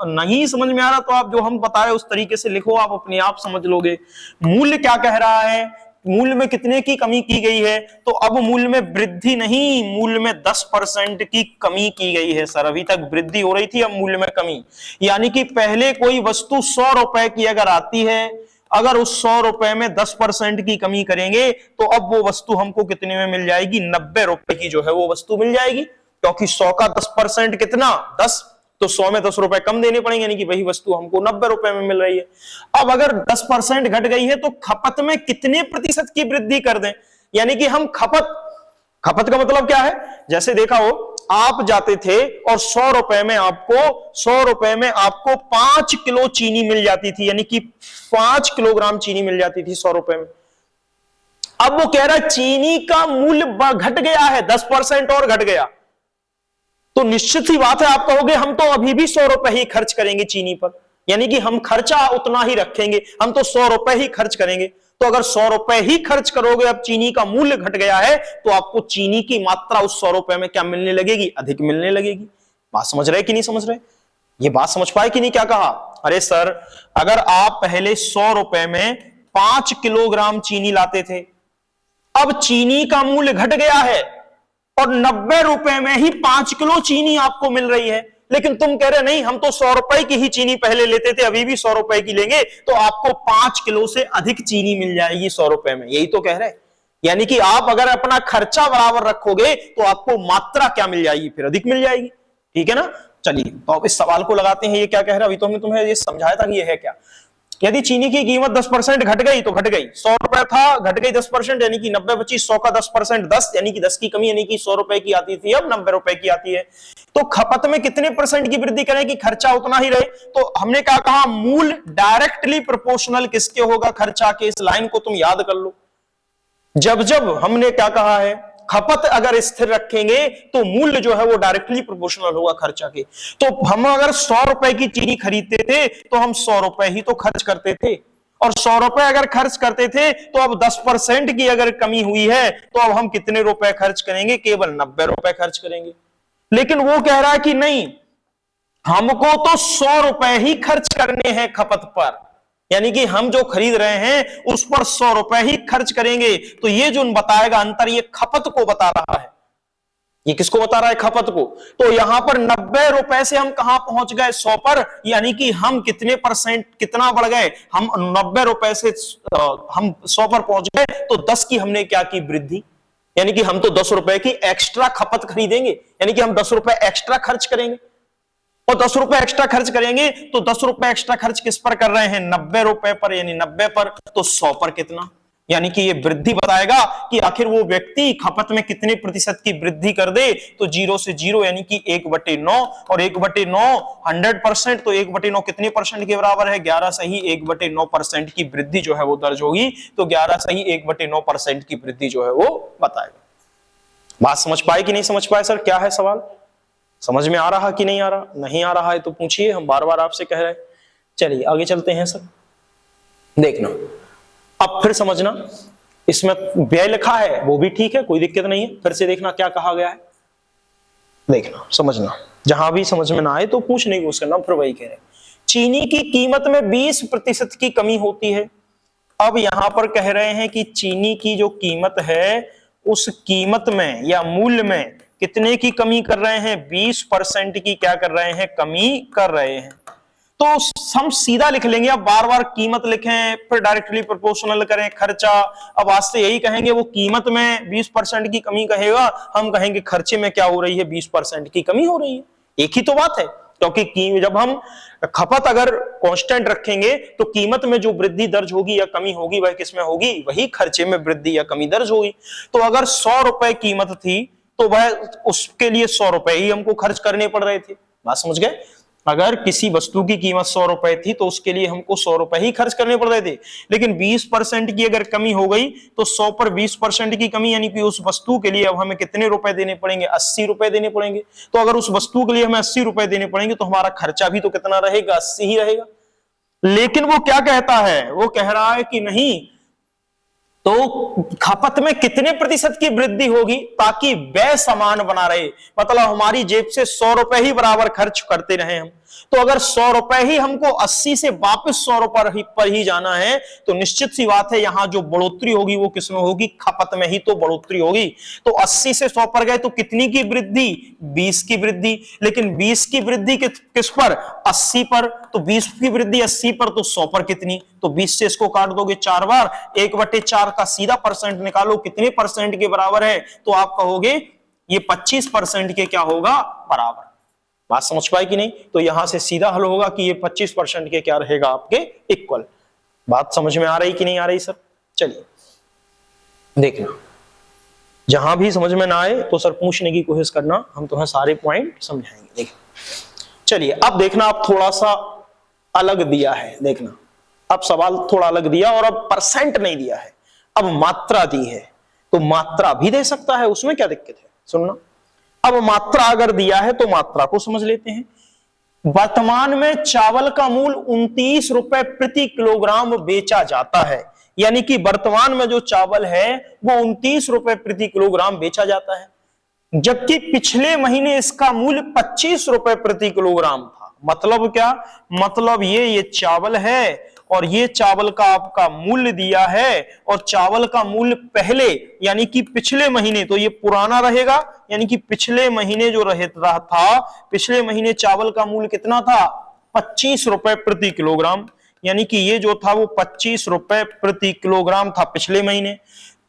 नहीं समझ में आ रहा तो आप जो हम बताए उस तरीके से लिखो, आप अपने आप समझ लोगे। मूल्य क्या कह रहा है, मूल्य में कितने की कमी की गई है, तो अब मूल्य में वृद्धि नहीं, मूल्य में 10% की कमी की गई है सर। अभी तक वृद्धि हो रही थी, अब मूल्य में कमी। यानी कि पहले कोई वस्तु 100 रुपए की अगर आती है, अगर उस 100 रुपए में 10% की कमी करेंगे तो अब वो वस्तु हमको कितने में मिल जाएगी, 90 रुपए की जो है वो वस्तु मिल जाएगी। क्योंकि 100 का 10% कितना, 10, तो 100 में 10 रुपए कम देने पड़ेंगे, यानी कि वही वस्तु हमको 90 रुपए में मिल रही है। अब अगर 10% घट गई है तो खपत में कितने प्रतिशत की वृद्धि कर दें। यानी कि हम खपत का मतलब क्या है, जैसे देखा हो आप जाते थे और 100 रुपए में आपको 5 किलो चीनी मिल जाती थी, यानी कि 5 किलोग्राम चीनी मिल जाती थी 100 रुपए में। अब वो कह रहा है चीनी का मूल्य घट गया है, 10% और घट गया, तो निश्चित ही बात है आप कहोगे हम तो अभी भी 100 रुपए ही खर्च करेंगे चीनी पर, यानी कि हम खर्चा उतना ही रखेंगे, हम तो 100 रुपए ही खर्च करेंगे। तो अगर 100 रुपए ही खर्च करोगे, अब चीनी का मूल्य घट गया है, तो आपको चीनी की मात्रा उस 100 रुपए में क्या मिलने लगेगी, अधिक मिलने लगेगी। बात समझ रहे कि नहीं समझ रहे, ये बात समझ पाए कि नहीं। क्या कहा, अरे सर अगर आप पहले 100 रुपए में 5 किलोग्राम चीनी लाते थे, अब चीनी का मूल्य घट गया है और 90 रुपए में ही 5 किलो चीनी आपको मिल रही है, लेकिन तुम कह रहे नहीं हम तो 100 रुपए की ही चीनी पहले लेते थे, अभी भी 100 रुपए की लेंगे, तो आपको 5 किलो से अधिक चीनी मिल जाएगी 100 रुपए में। यही तो कह रहे, यानी कि आप अगर अपना खर्चा बराबर रखोगे तो आपको मात्रा क्या मिल जाएगी, फिर अधिक मिल जाएगी, ठीक है ना। चलिए तो अब इस सवाल को लगाते हैं, ये क्या कह रहा है? अभी तो हमने तुम्हें ये समझाया था कि ये है क्या। यदि चीनी की कीमत 10% घट गई तो घट गई, 100 रुपए था, घट गई 10%, यानी कि 90 बची, 100 का 10%, 10, यानी कि 10 की कमी, यानी कि 100 रुपए की आती थी अब 90 रुपए की आती है। तो खपत में कितने परसेंट की वृद्धि करें कि खर्चा उतना ही रहे? तो हमने क्या कहा, मूल डायरेक्टली प्रोपोर्शनल किसके होगा? खर्चा के। इस लाइन को तुम याद कर लो। जब जब हमने क्या कहा है, खपत अगर स्थिर रखेंगे तो मूल्य जो है वो डायरेक्टली प्रोपोर्शनल होगा खर्चा के। तो हम अगर 100 रुपए की चीनी खरीदते थे तो हम 100 रुपए ही तो खर्च करते थे, और 100 रुपए अगर खर्च करते थे तो अब 10% की अगर कमी हुई है तो अब हम कितने रुपए खर्च करेंगे? केवल 90 रुपए खर्च करेंगे। लेकिन वो कह रहा है कि नहीं, हमको तो 100 रुपए ही खर्च करने हैं खपत पर, यानी कि हम जो खरीद रहे हैं उस पर 100 रुपए ही खर्च करेंगे। तो ये जो बताएगा अंतर, ये खपत को बता रहा है। ये किसको बता रहा है? खपत को। तो यहां पर 90 रुपए से हम कहां पहुंच गए? 100 पर, यानी कि हम कितने परसेंट, कितना बढ़ गए? हम 90 रुपए से हम 100 पर पहुंच गए, तो 10 की हमने क्या की? वृद्धि। यानी कि हम तो 10 रुपए की एक्स्ट्रा खपत खरीदेंगे, यानी कि हम 10 रुपए एक्स्ट्रा खर्च करेंगे। और 10 रुपए एक्स्ट्रा खर्च करेंगे तो 10 रुपए एक्स्ट्रा खर्च किस पर कर रहे हैं? 90 रुपए पर, यानी 90 पर। तो 100 पर कितना? यानी कि ये वृद्धि बताएगा कि आखिर वो व्यक्ति खपत में कितने प्रतिशत की वृद्धि कर दे। तो 0 से 0, यानी कि 1/9, और 1/9 100%, तो 1/9 कितने परसेंट के बराबर है? 11 सही 1/9% की वृद्धि जो है वो दर्ज होगी। तो 11 सही 1/9% की वृद्धि जो है वो बताएगा। बात समझ पाए कि नहीं समझ पाए सर? क्या है सवाल? समझ में आ रहा कि नहीं आ रहा? नहीं आ रहा है तो पूछिए, हम बार बार आपसे कह रहे हैं। चलिए आगे चलते हैं सर। देखना, अब फिर समझना, इसमें व्यय लिखा है वो भी ठीक है, कोई दिक्कत नहीं है। फिर से देखना क्या कहा गया है, देखना समझना, जहां भी समझ में ना आए तो पूछने की कोशिश करना। फिर वही कह रहे हैं, चीनी की कीमत में 20% की कमी होती है। अब यहां पर कह रहे हैं कि चीनी की जो कीमत है उस कीमत में या मूल्य में कितने की कमी कर रहे हैं? 20% की क्या कर रहे हैं? कमी कर रहे हैं। तो हम सीधा लिख लेंगे, अब बार बार कीमत लिखें फिर डायरेक्टली प्रोपोर्शनल करें खर्चा। अब आज से यही कहेंगे, वो कीमत में 20% की कमी कहेगा, हम कहेंगे खर्चे में क्या हो रही है? 20% की कमी हो रही है। एक ही तो बात है, क्योंकि जब हम खपत अगर कांस्टेंट रखेंगे तो कीमत में जो वृद्धि दर्ज होगी या कमी होगी वह किसमें होगी? वही खर्चे में वृद्धि या कमी दर्ज होगी। तो अगर 100 रुपए कीमत थी तो वह उसके लिए 100 रुपए ही हमको खर्च करने पड़ रहे थे। बात समझ गए? अगर किसी वस्तु की कीमत 100 रुपए थी तो उसके लिए हमको 100 रुपए ही खर्च करने पड़ रहे थे। लेकिन 20% की अगर कमी हो गई तो 100 पर 20% की कमी, यानी कि उस वस्तु के लिए अब हमें कितने रुपए देने पड़ेंगे? 80 रुपए देने पड़ेंगे। तो अगर उस वस्तु के लिए हमें 80 रुपए देने पड़ेंगे तो हमारा खर्चा भी तो कितना रहेगा? 80 ही रहेगा। लेकिन वो क्या कहता है? वो कह रहा है कि नहीं, तो खपत में कितने प्रतिशत की वृद्धि होगी ताकि व्यय समान बना रहे, मतलब हमारी जेब से 100 रुपए ही बराबर खर्च करते रहे हम। तो अगर 100 रुपए ही हमको 80 से वापस 100 रुपए पर ही जाना है तो निश्चित सी बात है यहां जो बढ़ोतरी होगी वो किसमें होगी? खपत में ही तो बढ़ोतरी होगी। तो 80 से 100 पर गए तो कितनी की वृद्धि? 20 की वृद्धि। लेकिन 20 की वृद्धि किस पर? 80 पर। तो 20 की वृद्धि 80 पर, तो 100 पर कितनी? तो 20 से इसको काट दोगे 4 बार, 1/4 का सीधा परसेंट निकालो, कितने परसेंट के बराबर है? तो आप कहोगे ये 25% के क्या होगा? बराबर। बात समझ पाए कि नहीं? तो यहां से सीधा हल होगा कि ये 25% के क्या रहेगा? आपके इक्वल। बात समझ में आ रही कि नहीं आ रही सर? चलिए देखना, जहां भी समझ में ना आए तो सर पूछने की कोशिश करना, हम तुम्हें सारे पॉइंट समझाएंगे। देखना, चलिए अब देखना, अब थोड़ा सा अलग दिया है। देखना, अब सवाल थोड़ा अलग दिया और अब परसेंट नहीं दिया है, अब मात्रा दी है। तो मात्रा भी दे सकता है, उसमें क्या दिक्कत है? सुनना, अब मात्रा अगर दिया है तो मात्रा को समझ लेते हैं। वर्तमान में चावल का मूल्य 29 रुपए प्रति किलोग्राम बेचा जाता है, यानी कि वर्तमान में जो चावल है वो 29 रुपए प्रति किलोग्राम बेचा जाता है, जबकि पिछले महीने इसका मूल्य 25 रुपए प्रति किलोग्राम था। मतलब क्या? मतलब ये चावल है और ये चावल का आपका मूल्य दिया है, और चावल का मूल्य पहले यानी कि पिछले महीने, तो ये पुराना रहेगा, यानी कि पिछले महीने जो रहा था, पिछले महीने चावल का मूल्य कितना था? 25 रुपए प्रति किलोग्राम, यानी कि ये जो था वो 25 रुपए प्रति किलोग्राम था पिछले महीने।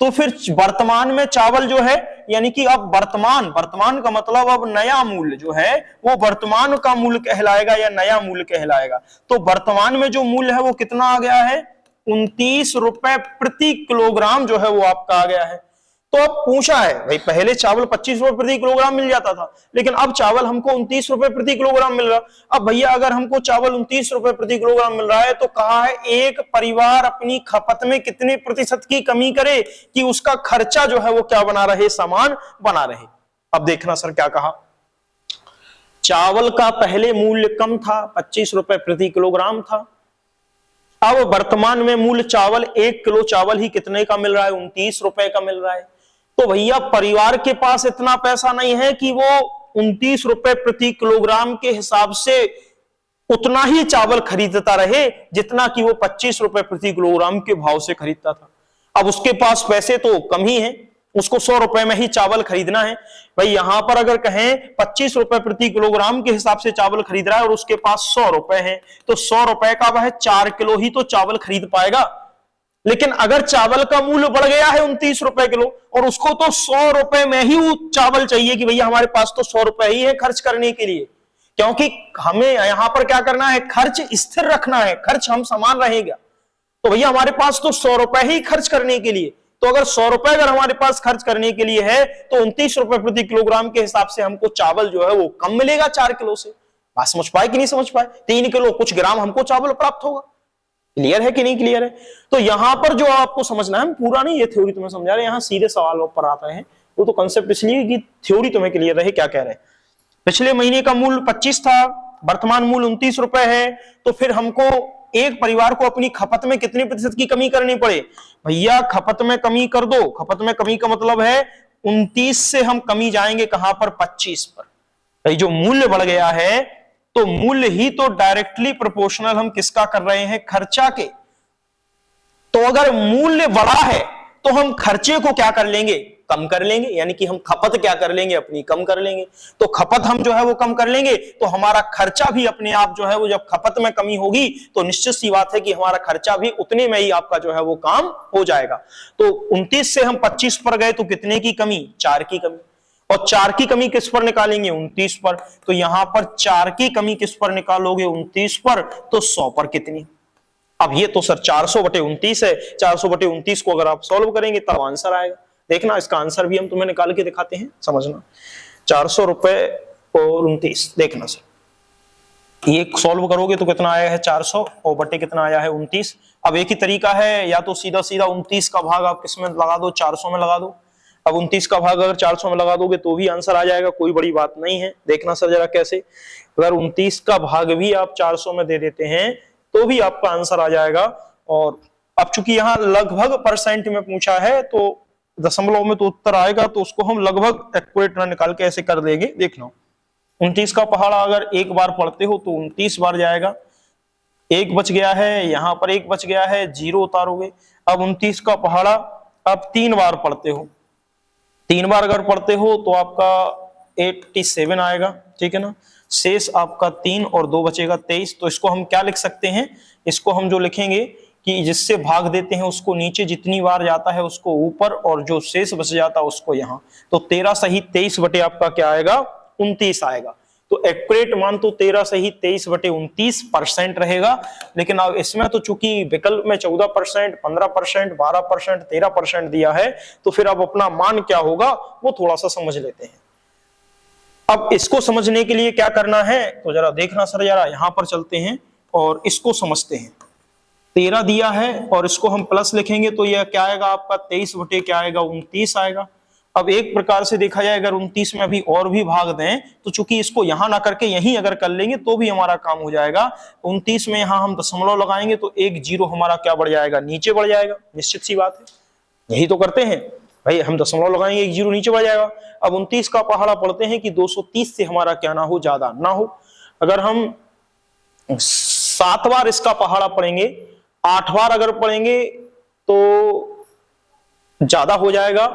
तो फिर वर्तमान में चावल जो है, यानी कि अब वर्तमान, वर्तमान का मतलब अब नया मूल्य जो है वो वर्तमान का मूल्य कहलाएगा या नया मूल्य कहलाएगा। तो वर्तमान में जो मूल्य है वो कितना आ गया है, 29 रुपए प्रति किलोग्राम जो है वो आपका आ गया है। तो अब पूछा है भाई, पहले चावल 25 रुपए प्रति किलोग्राम मिल जाता था, लेकिन अब चावल हमको 29 रुपए प्रति किलोग्राम मिल रहा। अब भैया अगर हमको चावल 29 रुपए प्रति किलोग्राम मिल रहा है तो कहा है एक परिवार अपनी खपत में कितने प्रतिशत की कमी करे कि उसका खर्चा जो है वो क्या बना रहे, समान बना रहे। अब देखना सर क्या कहा, चावल का पहले मूल्य कम था, 25 रुपए प्रति किलोग्राम था। अब वर्तमान में मूल्य चावल, 1 किलो चावल ही कितने का मिल रहा है, 29 रुपए का मिल रहा है। तो भैया परिवार के पास इतना पैसा नहीं है कि वो 29 रुपए प्रति किलोग्राम के हिसाब से उतना ही चावल खरीदता रहे जितना कि वो 25 रुपए प्रति किलोग्राम के भाव से खरीदता था। अब उसके पास पैसे तो कम ही हैं, उसको 100 रुपए में ही चावल खरीदना है। भाई यहां पर अगर कहें 25 रुपए प्रति किलोग्राम के हिसाब से चावल खरीद रहा है और उसके पास 100 रुपए है, तो 100 रुपए का वह 4 किलो ही तो चावल खरीद पाएगा। लेकिन अगर चावल का मूल्य बढ़ गया है 29 रुपए किलो और उसको तो 100 रुपए में ही वो चावल चाहिए कि भैया हमारे पास तो 100 रुपए ही है खर्च करने के लिए, क्योंकि हमें यहां पर क्या करना है, खर्च स्थिर रखना है, खर्च हम समान रहेगा। तो भैया हमारे पास तो 100 रुपए ही खर्च करने के लिए, तो अगर 100 रुपए अगर हमारे पास खर्च करने के लिए है तो 29 रुपए प्रति किलोग्राम के हिसाब से हमको चावल जो है वो कम मिलेगा 4 किलो से। बात समझ पाए कि नहीं समझ पाए, 3 किलो कुछ ग्राम हमको चावल प्राप्त होगा। क्लियर है कि नहीं क्लियर है? तो यहां पर जो आपको समझना है, पूरा नहीं ये थ्योरी तुम्हें समझा रहे हैं, यहां सीधे सवाल पर आते हैं। वो तो कंसेप्ट इसलिए कि थ्योरी तुम्हें क्लियर रहे क्या कह रहे हैं। पिछले महीने का मूल्य 25 था, वर्तमान मूल्य 29 रुपए है, तो फिर हमको एक परिवार को अपनी खपत में कितने प्रतिशत की कमी करनी पड़े? भैया खपत में कमी कर दो। खपत में कमी का मतलब है 29 से हम कमी जाएंगे कहां पर, 25 पर। भाई जो मूल्य बढ़ गया है तो मूल्य ही तो डायरेक्टली प्रोपोर्शनल हम किसका कर रहे हैं, खर्चा के। तो अगर मूल्य बढ़ा है तो हम खर्चे को क्या कर लेंगे, कम कर लेंगे, यानी कि हम खपत क्या कर लेंगे, अपनी कम कर लेंगे। तो खपत हम जो है वो कम कर लेंगे तो हमारा खर्चा भी अपने आप जो है वो, जब खपत में कमी होगी तो निश्चित सी बात है कि हमारा खर्चा भी उतने में ही आपका जो है वो काम हो जाएगा। तो 29 से हम 25 पर गए तो कितने की कमी, 4 की कमी। और 4 की कमी किस पर निकालेंगे, 29 पर। तो यहां पर 4 की कमी किस पर निकालोगे, 29 पर, तो 100 पर कितनी। अब ये तो सर 400/29 है, 400/29 को अगर आप सॉल्व करेंगे तब आंसर आएगा। देखना इसका आंसर भी हम तुम्हें निकाल के दिखाते हैं, समझना। 400 रुपए और 29, देखना सर ये सॉल्व करोगे तो कितना आया है 400 और बटे कितना आया है 29। अब एक ही तरीका है, या तो सीधा सीधा 29 का भाग आप किसमें लगा दो, 400 में लगा दो। अब 29 का भाग अगर 400 में लगा दोगे तो भी आंसर आ जाएगा, कोई बड़ी बात नहीं है। देखना सर जरा कैसे, अगर 29 का भाग भी आप 400 में दे देते हैं तो भी आपका आंसर आ जाएगा। और अब चूंकि यहाँ लगभग परसेंट में पूछा है तो दशमलव में तो उत्तर आएगा, तो उसको हम लगभग एक्यूरेट निकाल के ऐसे कर देंगे। देखना 29 का पहाड़ा अगर एक बार पढ़ते हो तो 29 बार जाएगा, एक बच गया है, यहां पर एक बच गया है, 0 उतारोगे। अब 29 का पहाड़ा आप 3 बार पढ़ते हो, 3 बार अगर पढ़ते हो तो आपका 87 आएगा, ठीक है ना। शेष आपका 3 और 2 बचेगा 23। तो इसको हम क्या लिख सकते हैं, इसको हम जो लिखेंगे कि जिससे भाग देते हैं उसको नीचे, जितनी बार जाता है उसको ऊपर, और जो शेष बच जाता है उसको यहाँ। तो 13 सही 23 बटे आपका क्या आएगा, 29 आएगा। तो एक्यूरेट मान तो 13 सही 23/29% रहेगा। लेकिन अब इसमें तो चूंकि विकल्प में 14%, 15%, 12%, 13% दिया है, तो फिर अब अपना मान क्या होगा वो थोड़ा सा समझ लेते हैं। अब इसको समझने के लिए क्या करना है, तो जरा देखना सर, जरा यहां पर चलते हैं और इसको समझते हैं। 13 दिया है और इसको हम प्लस लिखेंगे तो यह क्या आएगा आपका 23 बटे क्या आएगा 29 आएगा। अब एक प्रकार से देखा जाए अगर 29 में अभी और भी भाग दें तो चूंकि इसको यहां ना करके यहीं अगर कर लेंगे तो भी हमारा काम हो जाएगा। 29 में यहां हम दशमलव लगाएंगे तो एक 0 हमारा क्या बढ़ जाएगा, नीचे बढ़ जाएगा। निश्चित सी बात है, यही तो करते हैं भाई, हम दशमलव लगाएंगे एक 0 नीचे बढ़ जाएगा। अब 29 का पहाड़ा पढ़ते हैं कि 230 से हमारा क्या ना हो, ज्यादा ना हो। अगर हम 7 बार इसका पहाड़ा पढ़ेंगे, 8 बार अगर पढ़ेंगे तो ज्यादा हो जाएगा।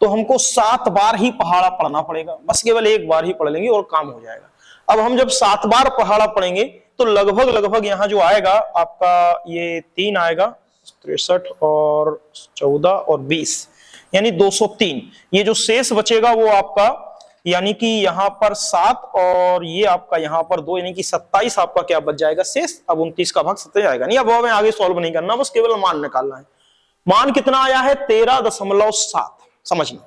तो हमको 7 बार ही पहाड़ा पढ़ना पड़ेगा, बस केवल एक बार ही पढ़ लेंगे और काम हो जाएगा। अब हम जब 7 बार पहाड़ा पढ़ेंगे तो लगभग यहाँ जो आएगा आपका ये 3 आएगा, 63 और 14 और 20। यानी 203। ये जो शेष बचेगा वो आपका यानी कि यहाँ पर 7 और ये आपका यहाँ पर 2 यानी कि 27 आपका क्या बच जाएगा शेष। अब 29 का भाग 27 आएगा नहीं। अब हमें आगे सॉल्व नहीं करना, बस केवल मान निकालना है। मान कितना आया है 13.7। समझना,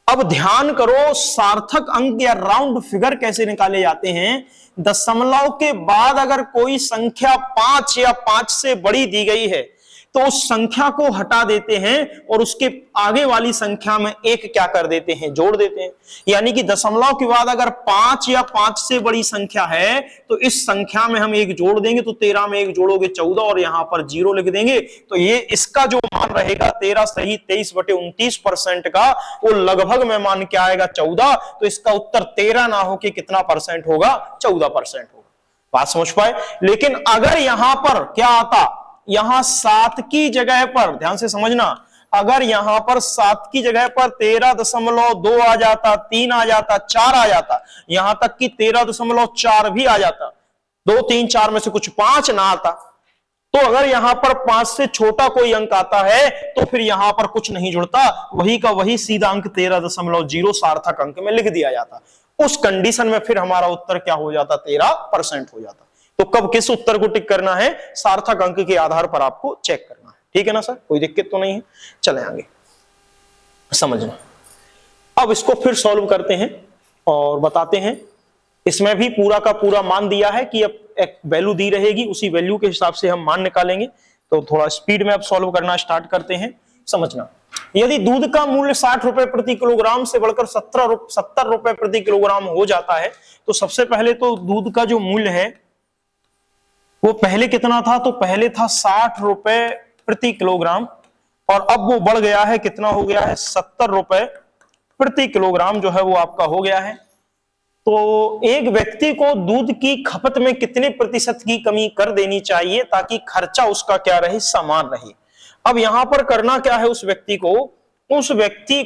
अब ध्यान करो सार्थक अंक या राउंड फिगर कैसे निकाले जाते हैं। दशमलव के बाद अगर कोई संख्या 5 या 5 से बड़ी दी गई है तो उस संख्या को हटा देते हैं और उसके आगे वाली संख्या में एक क्या कर देते हैं, जोड़ देते हैं। यानी कि दशमलव के बाद अगर 5 या 5 से बड़ी संख्या है तो इस संख्या में हम एक जोड़ देंगे, तो 13 में एक जोड़ोगे 14 और यहां पर 0 लिख देंगे। तो ये इसका जो मान रहेगा 13 सही 23/29% का, वो लगभग में मान क्या आएगा 14। तो इसका उत्तर 13 ना होके कितना परसेंट होगा, 14% होगा। बात समझ पाए। लेकिन अगर यहां पर क्या आता, यहां 7 की जगह पर, ध्यान से समझना, अगर यहां पर 7 की जगह पर 13.2 आ जाता, 3 आ जाता, 4 आ जाता, यहां तक कि 13.4 भी आ जाता, 2 3 4 में से कुछ 5 ना आता, तो अगर यहां पर 5 से छोटा कोई अंक आता है तो फिर यहां पर कुछ नहीं जुड़ता, वही का वही सीधा अंक 13.0 सार्थक अंक में लिख दिया जाता। उस कंडीशन में फिर हमारा उत्तर क्या हो जाता, 13% हो जाता। तो कब किस उत्तर को टिक करना है, सार्थक अंक के आधार पर आपको चेक करना है। ठीक है ना सर, कोई दिक्कत तो नहीं है। चले आगे समझना। अब इसको फिर सॉल्व करते हैं और बताते हैं। इसमें भी पूरा का पूरा मान दिया है कि अब एक वैल्यू दी रहेगी, उसी वैल्यू के हिसाब से हम मान निकालेंगे। तो थोड़ा स्पीड में अब सॉल्व करना स्टार्ट करते हैं। समझना, यदि दूध का मूल्य 60 रुपए प्रति किलोग्राम से बढ़कर 70 रुपए प्रति किलोग्राम हो जाता है, तो सबसे पहले तो दूध का जो मूल्य है वो पहले कितना था, तो पहले था 60 रुपए प्रति किलोग्राम और अब वो बढ़ गया है, कितना हो गया है, 70 रुपए प्रति किलोग्राम जो है वो आपका हो गया है। तो एक व्यक्ति को दूध की खपत में कितने प्रतिशत की कमी कर देनी चाहिए ताकि खर्चा उसका क्या रहे, समान रहे। अब यहां पर करना क्या है, उस व्यक्ति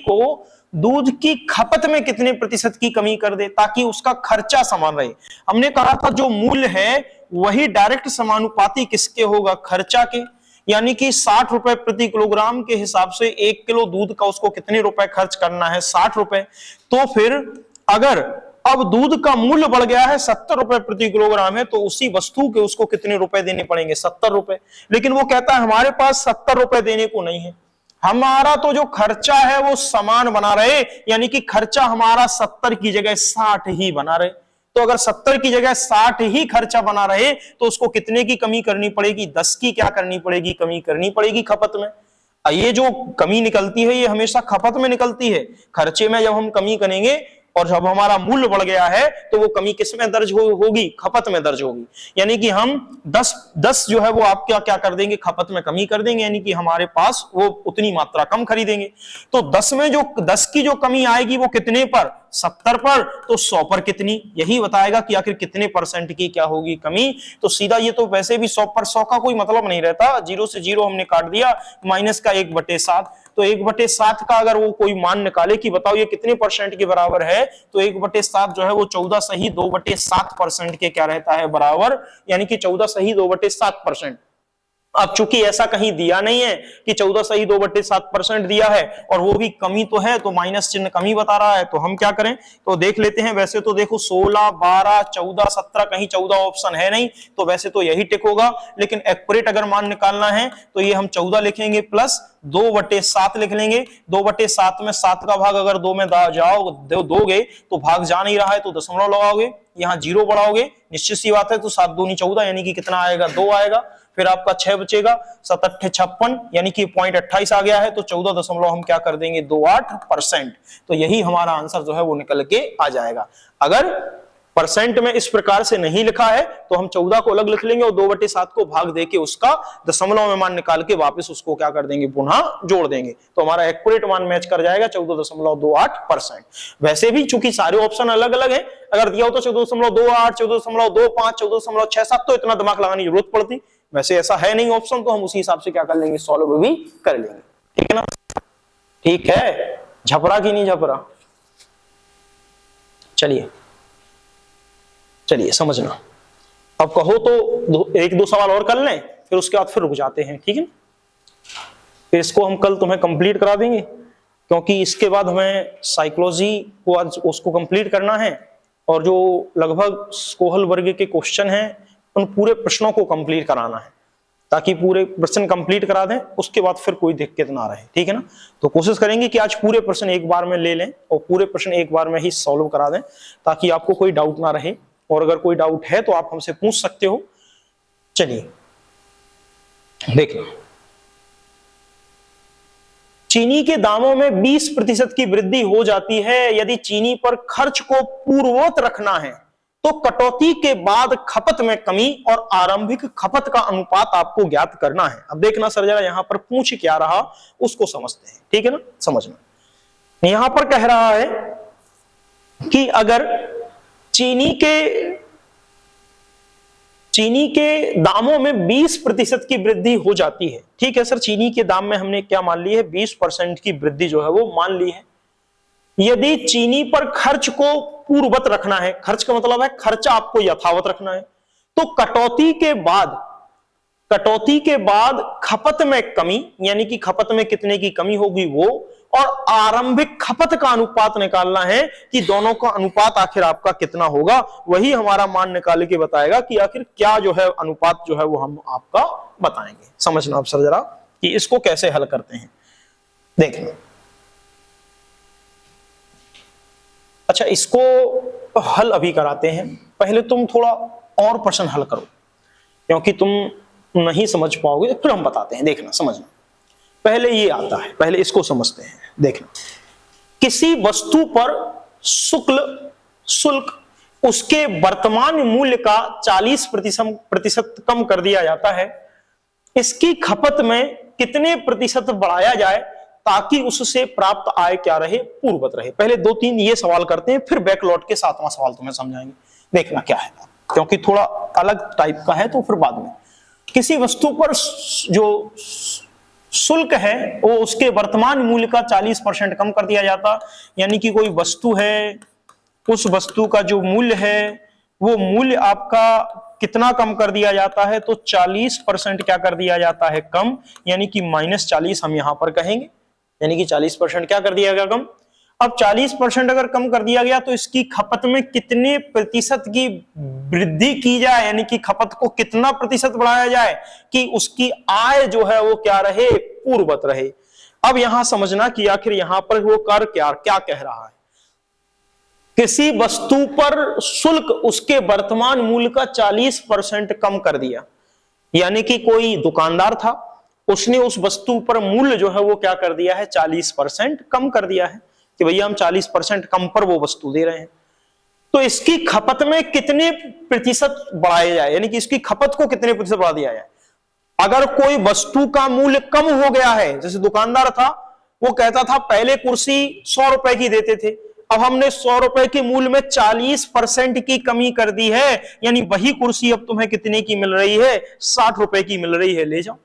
को दूध की खपत में कितने प्रतिशत की कमी कर दे ताकि उसका खर्चा समान रहे। हमने कहा था जो मूल्य है वही डायरेक्ट समानुपाती किसके होगा, खर्चा के। यानी कि 60 रुपए प्रति किलोग्राम के हिसाब से 1 किलो दूध का उसको कितने रुपए खर्च करना है, 60 रुपए। तो फिर अगर अब दूध का मूल्य बढ़ गया है 70 रुपए प्रति किलोग्राम है, तो उसी वस्तु के उसको कितने रुपए देने पड़ेंगे, 70 रुपए। लेकिन वो कहता है हमारे पास 70 रुपए देने को नहीं है, हमारा तो जो खर्चा है वो समान बना रहे, यानी कि खर्चा हमारा 70 की जगह 60 ही बना रहे। तो अगर 70 की जगह 60 ही खर्चा बना रहे तो उसको कितने की कमी करनी पड़ेगी, 10 की क्या करनी पड़ेगी, कमी करनी पड़ेगी खपत में। ये जो कमी निकलती है ये हमेशा खपत में निकलती है। खर्चे में जब हम कमी करेंगे और जब हमारा मूल्य बढ़ गया है तो वो कमी किस में दर्ज होगी, खपत में दर्ज होगी। यानी कि हम 10 जो है वो आप क्या कर देंगे, खपत में कमी कर देंगे, यानी कि हमारे पास वो उतनी मात्रा कम खरीदेंगे। तो 10 की जो कमी आएगी वो कितने पर, 70 पर, तो 100 पर कितनी, यही बताएगा कि आखिर कितने परसेंट की क्या होगी कमी। तो सीधा ये तो वैसे भी 100 पर 100 का कोई मतलब नहीं रहता, 0 से 0 हमने काट दिया, माइनस का 1/7। तो 1/7 का अगर वो कोई मान निकाले कि बताओ ये कितने परसेंट के बराबर है, तो 1/7 जो है वो 14 सही 2/7% के क्या रहता है, बराबर। यानी कि 14 सही 2/7%। अब चूंकि ऐसा कहीं दिया नहीं है कि 14 सही 2/7% दिया है और वो भी कमी तो है, तो माइनस चिन्ह कमी बता रहा है, तो हम क्या करें, तो देख लेते हैं। वैसे तो देखो 16, 12, 14, 17, कहीं 14 ऑप्शन है नहीं, तो वैसे तो यही टिक होगा। लेकिन एक्यूरेट अगर मान निकालना है तो ये हम 14 लिखेंगे प्लस 2/7 लिख लेंगे। 2/7 में 7 का भाग अगर 2 में दोगे तो भाग जा नहीं रहा है, तो दशमलव लगाओगे, यहाँ 0 बढ़ाओगे, निश्चित सी बात है, तो 7 दूनी 14 यानी कि कितना आएगा, 2 आएगा। फिर आपका 6 बचेगा, 7 8 56 यानी कि 0.28 आ गया है, तो 14 दशमलव हम क्या कर देंगे, 28%। तो यही हमारा आंसर जो है वो निकल के आ जाएगा। अगर परसेंट में इस प्रकार से नहीं लिखा है तो हम 14 को अलग लिख लेंगे और 2/7 को भाग देके उसका दशमलव में मान निकाल के वापस उसको क्या कर देंगे, पुनः जोड़ देंगे, तो हमारा एक्यूरेट मान मैच कर जाएगा 14.28%। वैसे भी चूंकि सारे ऑप्शन अलग अलग हैं, अगर दिया हो तो 14.28, 14.25, 14.67, तो इतना दिमाग लगाने की जरूरत पड़ती। वैसे ऐसा है नहीं ऑप्शन, तो हम उसी हिसाब से क्या कर लेंगे, सॉल्व भी कर लेंगे। ठीक है ना, ठीक है, झपरा की नहीं झपरा। चलिए समझना। अब कहो तो 1-2 सवाल और कर लें, फिर उसके बाद फिर रुक जाते हैं, ठीक है। फिर इसको हम कल तुम्हें कंप्लीट करा देंगे क्योंकि इसके बाद हमें साइकोलॉजी को आज उसको कंप्लीट करना है और जो लगभग स्कोहल वर्ग के क्वेश्चन हैं उन पूरे प्रश्नों को कंप्लीट कराना है, ताकि पूरे प्रश्न कंप्लीट करा दें, उसके बाद फिर कोई दिक्कत ना रहे, ठीक है ना। तो कोशिश करेंगे कि आज पूरे प्रश्न एक बार में ले लें और पूरे प्रश्न एक बार में ही सॉल्व करा दें, ताकि आपको कोई डाउट ना रहे। और अगर कोई डाउट है तो आप हमसे पूछ सकते हो। चलिए देखिए, चीनी के दामों में 20% की वृद्धि हो जाती है यदि चीनी पर खर्च को पूर्ववत रखना है, तो कटौती के बाद खपत में कमी और आरंभिक खपत का अनुपात आपको ज्ञात करना है। अब देखना सर जरा यहां पर पूछ क्या रहा उसको समझते हैं, ठीक है ना। समझना, यहां पर कह रहा है कि अगर चीनी के दामों में 20% की वृद्धि हो जाती है, ठीक है सर, चीनी के दाम में हमने क्या मान ली है, 20% की वृद्धि जो है वो मान ली है। यदि चीनी पर खर्च को पूर्ववत रखना है, खर्च का मतलब है खर्चा आपको यथावत रखना है, तो कटौती के बाद खपत में कमी, यानी कि खपत में कितने की कमी होगी वो, और आरंभिक खपत का अनुपात निकालना है कि दोनों का अनुपात आखिर आपका कितना होगा। वही हमारा मान निकाल के बताएगा कि आखिर क्या जो है अनुपात जो है वो हम आपका बताएंगे। समझना आप सर जरा कि इसको कैसे हल करते हैं, देखना। अच्छा, इसको हल अभी कराते हैं, पहले तुम थोड़ा और प्रश्न हल करो, क्योंकि तुम नहीं समझ पाओगे, फिर हम बताते हैं। देखना, समझना, पहले ये आता है, पहले इसको समझते हैं। देखना, किसी वस्तु पर शुल्क उसके वर्तमान मूल्य का 40% कम कर दिया जाता है, इसकी खपत में कितने प्रतिशत बढ़ाया जाए ताकि उससे प्राप्त आय क्या रहे, पूर्ववत रहे। पहले 2-3 ये सवाल करते हैं, फिर बैकलॉट के 7वां सवाल तुम्हें समझाएंगे। देखना क्या है, क्योंकि थोड़ा अलग टाइप का है, तो फिर बाद में किसी वस्तु पर जो शुल्क है वो उसके वर्तमान मूल्य का 40% कम कर दिया जाता, यानी कि कोई वस्तु है, उस वस्तु का जो मूल्य है वो मूल्य आपका कितना कम कर दिया जाता है, तो 40% क्या कर दिया जाता है, कम, यानी कि -40 हम यहां पर कहेंगे, यानी कि 40% क्या कर दिया गया, कम। अब 40% अगर कम कर दिया गया तो इसकी खपत में कितने प्रतिशत की वृद्धि की जाए, यानी कि खपत को कितना प्रतिशत बढ़ाया जाए कि उसकी आय जो है वो क्या रहे, पूर्ववत रहे। अब यहां समझना कि आखिर यहां पर वो कर क्या कह रहा है। किसी वस्तु पर शुल्क उसके वर्तमान मूल्य का 40% कम कर दिया, यानी कि कोई दुकानदार था, उसने उस वस्तु पर मूल्य जो है वो क्या कर दिया है, 40% कम कर दिया है कि भैया हम 40% कम पर वो वस्तु दे रहे हैं। तो इसकी खपत में कितने प्रतिशत बढ़ाया जाए, यानी कि इसकी खपत को कितने प्रतिशत बढ़ा दिया जाए। अगर कोई वस्तु का मूल्य कम हो गया है, जैसे दुकानदार था, वो कहता था पहले कुर्सी 100 रुपए की देते थे, अब हमने 100 रुपए के मूल्य में 40% की कमी कर दी है, यानी वही कुर्सी अब तुम्हें कितने की मिल रही है, 60 रुपए की मिल रही है, ले जाओ।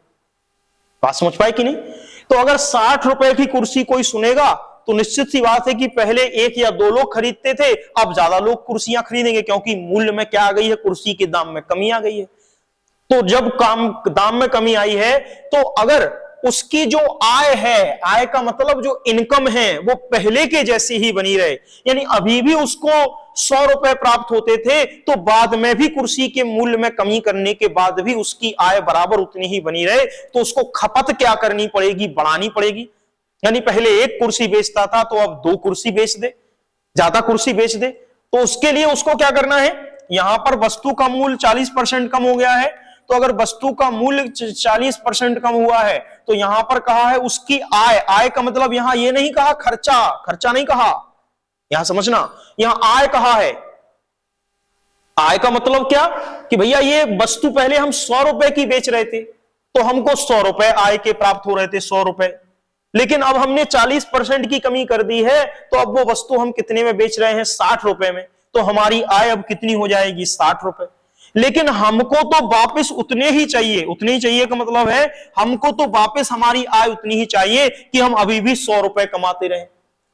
बात समझ पाए कि नहीं। तो अगर 60 रुपए की कुर्सी कोई सुनेगा तो निश्चित सी बात है कि पहले 1 या 2 लोग खरीदते थे, अब ज्यादा लोग कुर्सियां खरीदेंगे, क्योंकि मूल्य में क्या आ गई है, कुर्सी के दाम में कमी आ गई है। तो जब दाम में कमी आई है, तो अगर उसकी जो आय है, आय का मतलब जो इनकम है, वो पहले के जैसी ही बनी रहे, यानी अभी भी उसको 100 रुपए प्राप्त होते थे, तो बाद में भी कुर्सी के मूल्य में कमी करने के बाद भी उसकी आय बराबर उतनी ही बनी रहे, तो उसको खपत क्या करनी पड़ेगी, बढ़ानी पड़ेगी। यानी पहले 1 कुर्सी बेचता था, तो अब 2 कुर्सी बेच दे, ज्यादा कुर्सी बेच दे। तो उसके लिए उसको क्या करना है, यहां पर वस्तु का मूल्य 40% कम हो गया है, तो अगर वस्तु का मूल्य 40% कम हुआ है, तो यहां पर कहा है उसकी आय, आय का मतलब यहां ये नहीं कहा खर्चा नहीं कहा, यहां समझना, यहां आय कहा है। आय का मतलब क्या कि भैया ये वस्तु पहले हम 100 रुपए की बेच रहे थे, तो हमको 100 रुपए आय के प्राप्त हो रहे थे, 100 रुपए, लेकिन अब हमने 40% की कमी कर दी है, तो अब वो वस्तु हम कितने में बेच रहे हैं, 60 रुपए में, तो हमारी आय अब कितनी हो जाएगी, 60 रुपए। लेकिन हमको तो वापस उतने ही चाहिए, उतने ही चाहिए का मतलब है हमको तो वापस हमारी आय उतनी ही चाहिए कि हम अभी भी 100 रुपए कमाते रहे।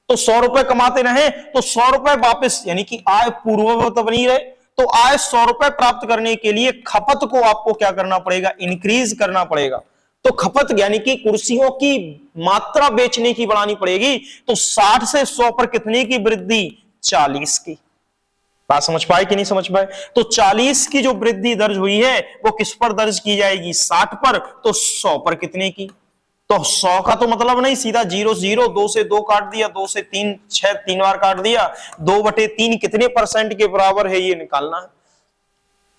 तो 100 रुपए कमाते रहे तो 100 रुपए वापस, यानी कि आय पूर्ववत बनी रहे। तो आय 100 रुपए प्राप्त करने के लिए खपत को आपको क्या करना पड़ेगा, इंक्रीज करना पड़ेगा। तो खपत यानी कि कुर्सियों की मात्रा बेचने की बढ़ानी पड़ेगी। तो 60 से 100 पर कितने की वृद्धि? 40 की। बात समझ पाए कि नहीं समझ पाए? तो 40 की जो वृद्धि दर्ज हुई है वो किस पर दर्ज की जाएगी? 60 पर। तो 100 पर कितने की? तो 100 का तो मतलब नहीं, सीधा 0 0, 2 से 2 काट दिया, 2 से 3 6, 3 बार काट दिया, 2/3 कितने परसेंट के बराबर है ये निकालना है।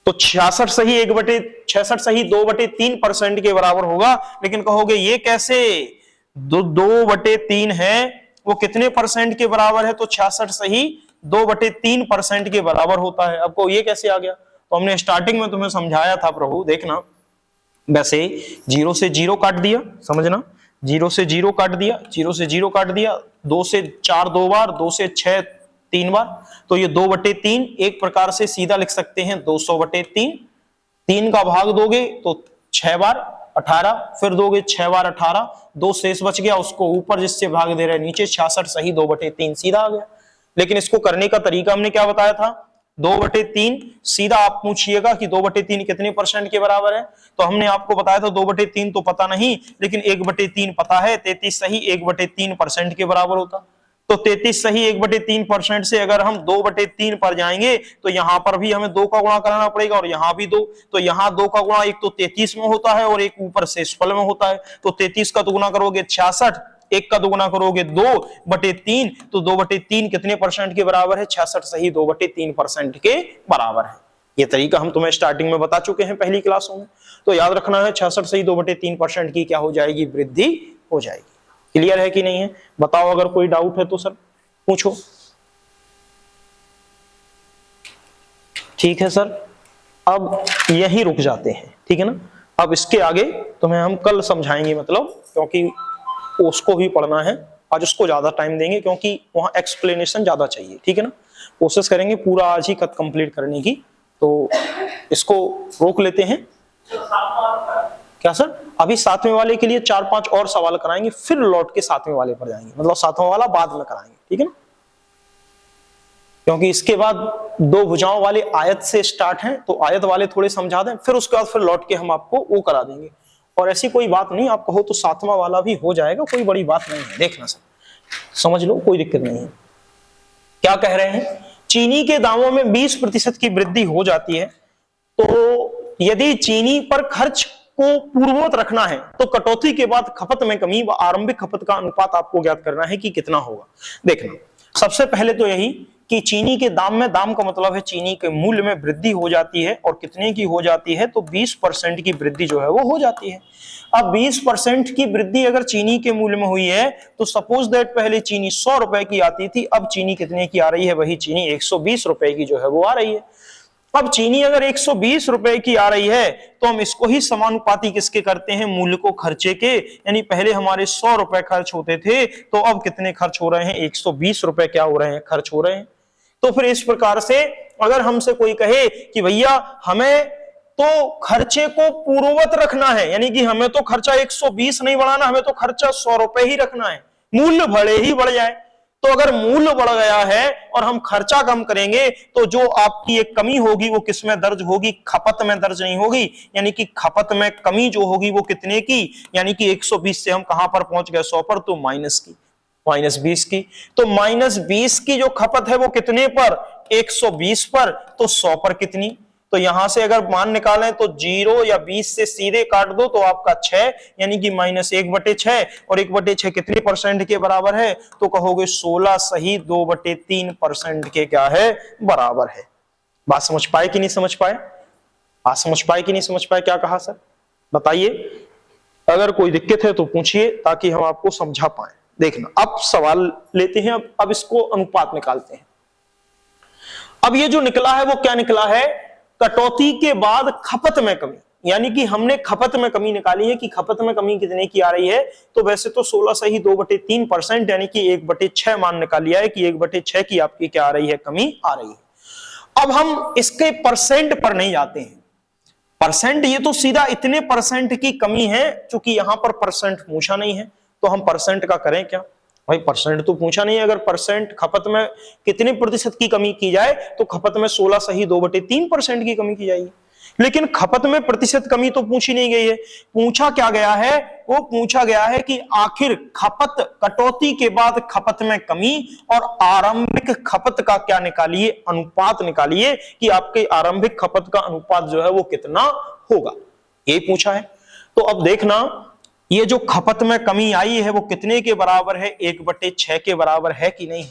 तो 66 सही 1/66 सही 2/3% के बराबर होगा। लेकिन कहोगे ये कैसे? 2/3 है वो कितने परसेंट के बराबर है? तो 66 सही 2/3% के बराबर होता है। आपको ये कैसे आ गया? तो हमने स्टार्टिंग में तुम्हें समझाया था प्रभु, देखना। वैसे 0 से 0 काट दिया, समझना, 0 से 0 काट दिया, 0 से 0 काट दिया, 2 से 4 2 बार, 2 से 6 3 बार, तो ये 2/3 एक प्रकार से सीधा लिख सकते हैं 200/3। 3 का भाग दोगे तो 6 बार 18, फिर दोगे 6 बार 18, 2 शेष बच गया, उसको ऊपर जिससे भाग दे रहे नीचे, 66 सही 2/3 सीधा आ गया। लेकिन इसको करने का तरीका हमने क्या बताया था? 2/3 सीधा आप पूछिएगा कि 2/3 कितने परसेंट के बराबर है, तो हमने आपको बताया था 2/3 तो पता नहीं, लेकिन 1/3 पता है। 33 सही 1/3% के बराबर होता। तो 33 सही 1/3% से अगर हम 2/3 पर जाएंगे तो यहां पर भी हमें 2 का गुणा कराना पड़ेगा और यहां भी 2। तो यहां 2 का गुणा एक तो 33 में होता है और एक ऊपर शेषफल में होता है। तो 33 का दुगुना करोगे 66, एक का दुगुना करोगे 2/3, तो 2/3 कितने परसेंट के बराबर है? 66 सही 2/3% के बराबर है। ये तरीका हम तुम्हें स्टार्टिंग में बता चुके हैं पहली क्लासों में। तो याद रखना है 66 सही 2/3% की क्या हो जाएगी? वृद्धि हो जाएगी। क्लियर है कि नहीं है? बताओ, अगर कोई डाउट है तो सर पूछो। ठीक है सर, अब यहीं रुक जाते हैं, ठीक है ना। अब इसके आगे तुम्हें हम कल समझाएंगे, मतलब क्योंकि उसको भी पढ़ना है, आज उसको ज्यादा टाइम देंगे क्योंकि वहां एक्सप्लेनेशन ज्यादा चाहिए, ठीक है ना। कोशिश करेंगे पूरा आज ही कद कंप्लीट करने की। तो इसको रोक लेते हैं। क्या सर? अभी 7वें वाले के लिए 4-5 और सवाल कराएंगे, फिर लौट के 7वें वाले पर जाएंगे, मतलब 7वां वाला बाद में कराएंगे, ठीक है ना। क्योंकि इसके बाद 2 भुजाओं वाले आयत से स्टार्ट हैं, तो आयत वाले थोड़े समझा दें, फिर उसके बाद फिर लौट के हम आपको वो करा देंगे। और ऐसी कोई बात नहीं, आप कहो तो 7वां वाला भी हो जाएगा, कोई बड़ी बात नहीं है। देखना सर, समझ लो, कोई दिक्कत नहीं है। क्या कह रहे हैं? चीनी के दामों में 20% की वृद्धि हो जाती है, तो यदि चीनी पर खर्च को पूर्ववत रखना है तो कटौती के बाद खपत में कमी व आरंभिक खपत का अनुपात आपको ज्ञात करना है कि कितना होगा। देखना, सबसे पहले तो यही कि चीनी के दाम में, दाम का मतलब है चीनी के मूल्य में वृद्धि हो जाती है, और कितने की हो जाती है? तो 20% की वृद्धि जो है वो हो जाती है। अब 20% की वृद्धि अगर चीनी के मूल्य में हुई है, तो सपोज दैट पहले चीनी 100 रुपए की आती थी, अब चीनी कितने की आ रही है? वही चीनी 120 रुपए की जो है वो आ रही है। अब चीनी अगर 120 रुपए की आ रही है, तो हम इसको ही समानुपाती किसके करते हैं? मूल्य को खर्चे के। यानी पहले हमारे 100 रुपए खर्च होते थे, तो अब कितने खर्च हो रहे हैं? 120 रुपए क्या हो रहे हैं? खर्च हो रहे हैं। तो फिर इस प्रकार से अगर हमसे कोई कहे कि भैया हमें तो खर्चे को पूर्ववत रखना है, यानी कि हमें तो खर्चा 120 नहीं बढ़ाना, हमें तो खर्चा 100 रुपए ही रखना है, मूल्य भले ही बढ़ जाए। तो अगर मूल्य बढ़ गया है और हम खर्चा कम करेंगे, तो जो आपकी एक कमी होगी वो किस में दर्ज होगी? खपत में दर्ज नहीं होगी। यानी कि खपत में कमी जो होगी वो कितने की? यानी कि 120 से हम कहां पर पहुंच गए? 100 पर, तो माइनस की, -20 की। तो -20 की जो खपत है वो कितने पर? 120 पर। तो 100 पर कितनी? तो यहां से अगर मान निकालें तो 0 या 20 से सीधे काट दो तो आपका 6, यानी कि -1/6, और 1/6 कितने परसेंट के बराबर है? तो कहोगे 16 सही 2/3% के क्या है? बराबर है। बात समझ पाए कि नहीं समझ पाए? बात समझ पाए कि नहीं समझ पाए? क्या कहा सर? बताइए, अगर कोई दिक्कत है तो पूछिए ताकि हम आपको समझा पाए। देखना, अब सवाल लेते हैं, अब इसको अनुपात निकालते हैं। अब ये जो निकला है वो क्या निकला है? कटौती के बाद खपत में कमी, यानी कि हमने खपत में कमी निकाली है कि खपत में कमी कितने की आ रही है। तो वैसे तो 16 सही 2/3%, यानी कि 1/6 मान निकाल लिया है कि 1/6 की आपकी क्या आ रही है? कमी आ रही है। अब हम इसके परसेंट पर नहीं जाते हैं। परसेंट ये तो सीधा इतने परसेंट की कमी है, चूंकि यहां पर परसेंट पूछा नहीं है, तो हम परसेंट का करें क्या? भाई परसेंट तो पूछा नहीं है। अगर परसेंट खपत में कितने प्रतिशत की कमी की जाए, तो खपत में 16 सही 2/3% की कमी की जाएगी। लेकिन खपत में प्रतिशत कमी तो पूछी नहीं गई है। पूछा क्या गया है, वो पूछा गया है कि आखिर खपत कटौती के बाद खपत में कमी और आरंभिक खपत का क्या निकालिए, अनुपात निकालिए कि आपके आरंभिक खपत का अनुपात जो है वो कितना होगा, ये पूछा है। तो अब देखना, ये जो खपत में कमी आई है वो कितने के बराबर है, 1/6 के बराबर है कि नहीं।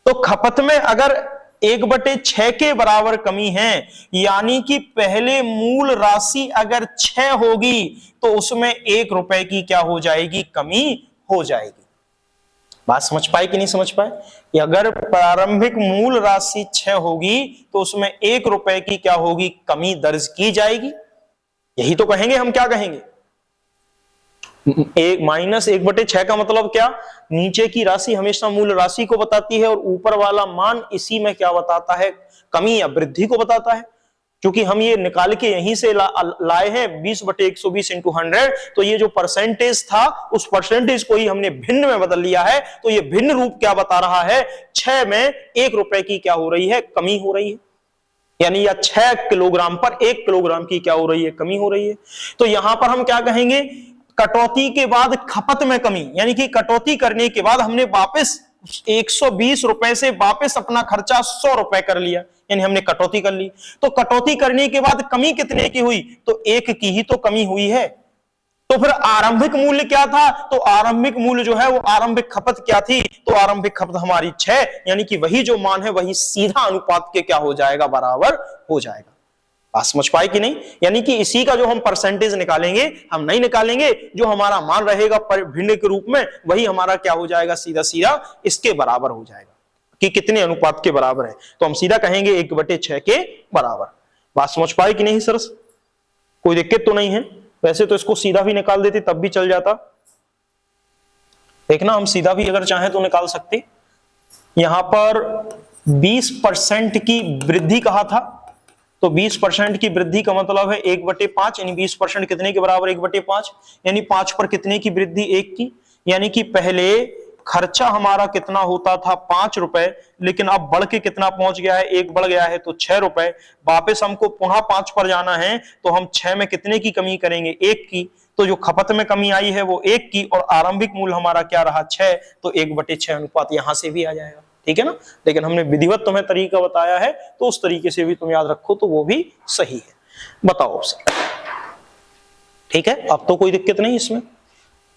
तो खपत में अगर 1/6 के बराबर कमी है, यानी कि पहले मूल राशि अगर 6 होगी तो उसमें 1 रुपए की क्या हो जाएगी, कमी हो जाएगी। बात समझ पाए कि नहीं समझ पाए, कि अगर प्रारंभिक मूल राशि 6 होगी तो उसमें 1 रुपए की क्या होगी, कमी दर्ज की जाएगी। यही तो कहेंगे हम, क्या कहेंगे, -1/6 का मतलब क्या, नीचे की राशि हमेशा मूल राशि को बताती है और ऊपर वाला मान इसी में क्या बताता है, कमी या वृद्धि को बताता है। क्योंकि हम ये निकाल के यहीं से लाए हैं 20/120 × 100, तो ये जो परसेंटेज था उस परसेंटेज को ही हमने भिन्न में बदल लिया है। तो ये भिन्न रूप क्या बता रहा है, 6 में 1 रुपए की क्या हो रही है, कमी हो रही है, यानी या 6 किलोग्राम पर 1 किलोग्राम की क्या हो रही है, कमी हो रही है। तो यहां पर हम क्या कहेंगे, कटौती के बाद खपत में कमी, यानी कि कटौती करने के बाद हमने वापस 120 रुपए से वापस अपना खर्चा 100 रुपए कर लिया, यानी हमने कटौती कर ली। तो कटौती करने के बाद कमी कितने की हुई, तो 1 की ही तो कमी हुई है। तो फिर आरंभिक मूल्य क्या था, तो आरंभिक मूल्य जो है वो आरंभिक खपत क्या थी, तो आरंभिक खपत हमारी 6, यानी कि वही जो मान है वही सीधा अनुपात के क्या हो जाएगा, बराबर हो जाएगा। बात समझ पाए कि नहीं, यानी कि इसी का जो हम परसेंटेज निकालेंगे, हम नहीं निकालेंगे, जो हमारा मान रहेगा भिन्न के रूप में वही हमारा क्या हो जाएगा, सीधा सीधा इसके बराबर हो जाएगा कि कितने अनुपात के बराबर है। तो हम सीधा कहेंगे 1/6 के बराबर। बात समझ पाए कि नहीं सरस, कोई दिक्कत तो नहीं है। वैसे तो इसको सीधा भी निकाल देते तब भी चल जाता, देखना हम सीधा भी अगर चाहें तो निकाल सकते। यहां पर 20% की वृद्धि कहा था, तो 20% की वृद्धि का मतलब है 1/5, यानी 20% कितने के बराबर, 1/5, यानी 5 पर कितने की वृद्धि, 1 की। यानी कि पहले खर्चा हमारा कितना होता था, 5 रुपए, लेकिन अब बढ़ के कितना पहुंच गया है, 1 बढ़ गया है तो 6 रुपए। वापस हमको पुनः 5 पर जाना है तो हम 6 में कितने की कमी करेंगे, 1 की। तो जो खपत में कमी आई है वो 1 की, और आरंभिक मूल्य हमारा क्या रहा, 6, तो 1/6 अनुपात यहां से भी आ जाएगा, ठीक है ना। लेकिन हमने विधिवत तुम्हें तरीका बताया है तो उस तरीके से भी तुम याद रखो तो वो भी सही है। बताओ, ठीक है, अब तो कोई दिक्कत नहीं इसमें।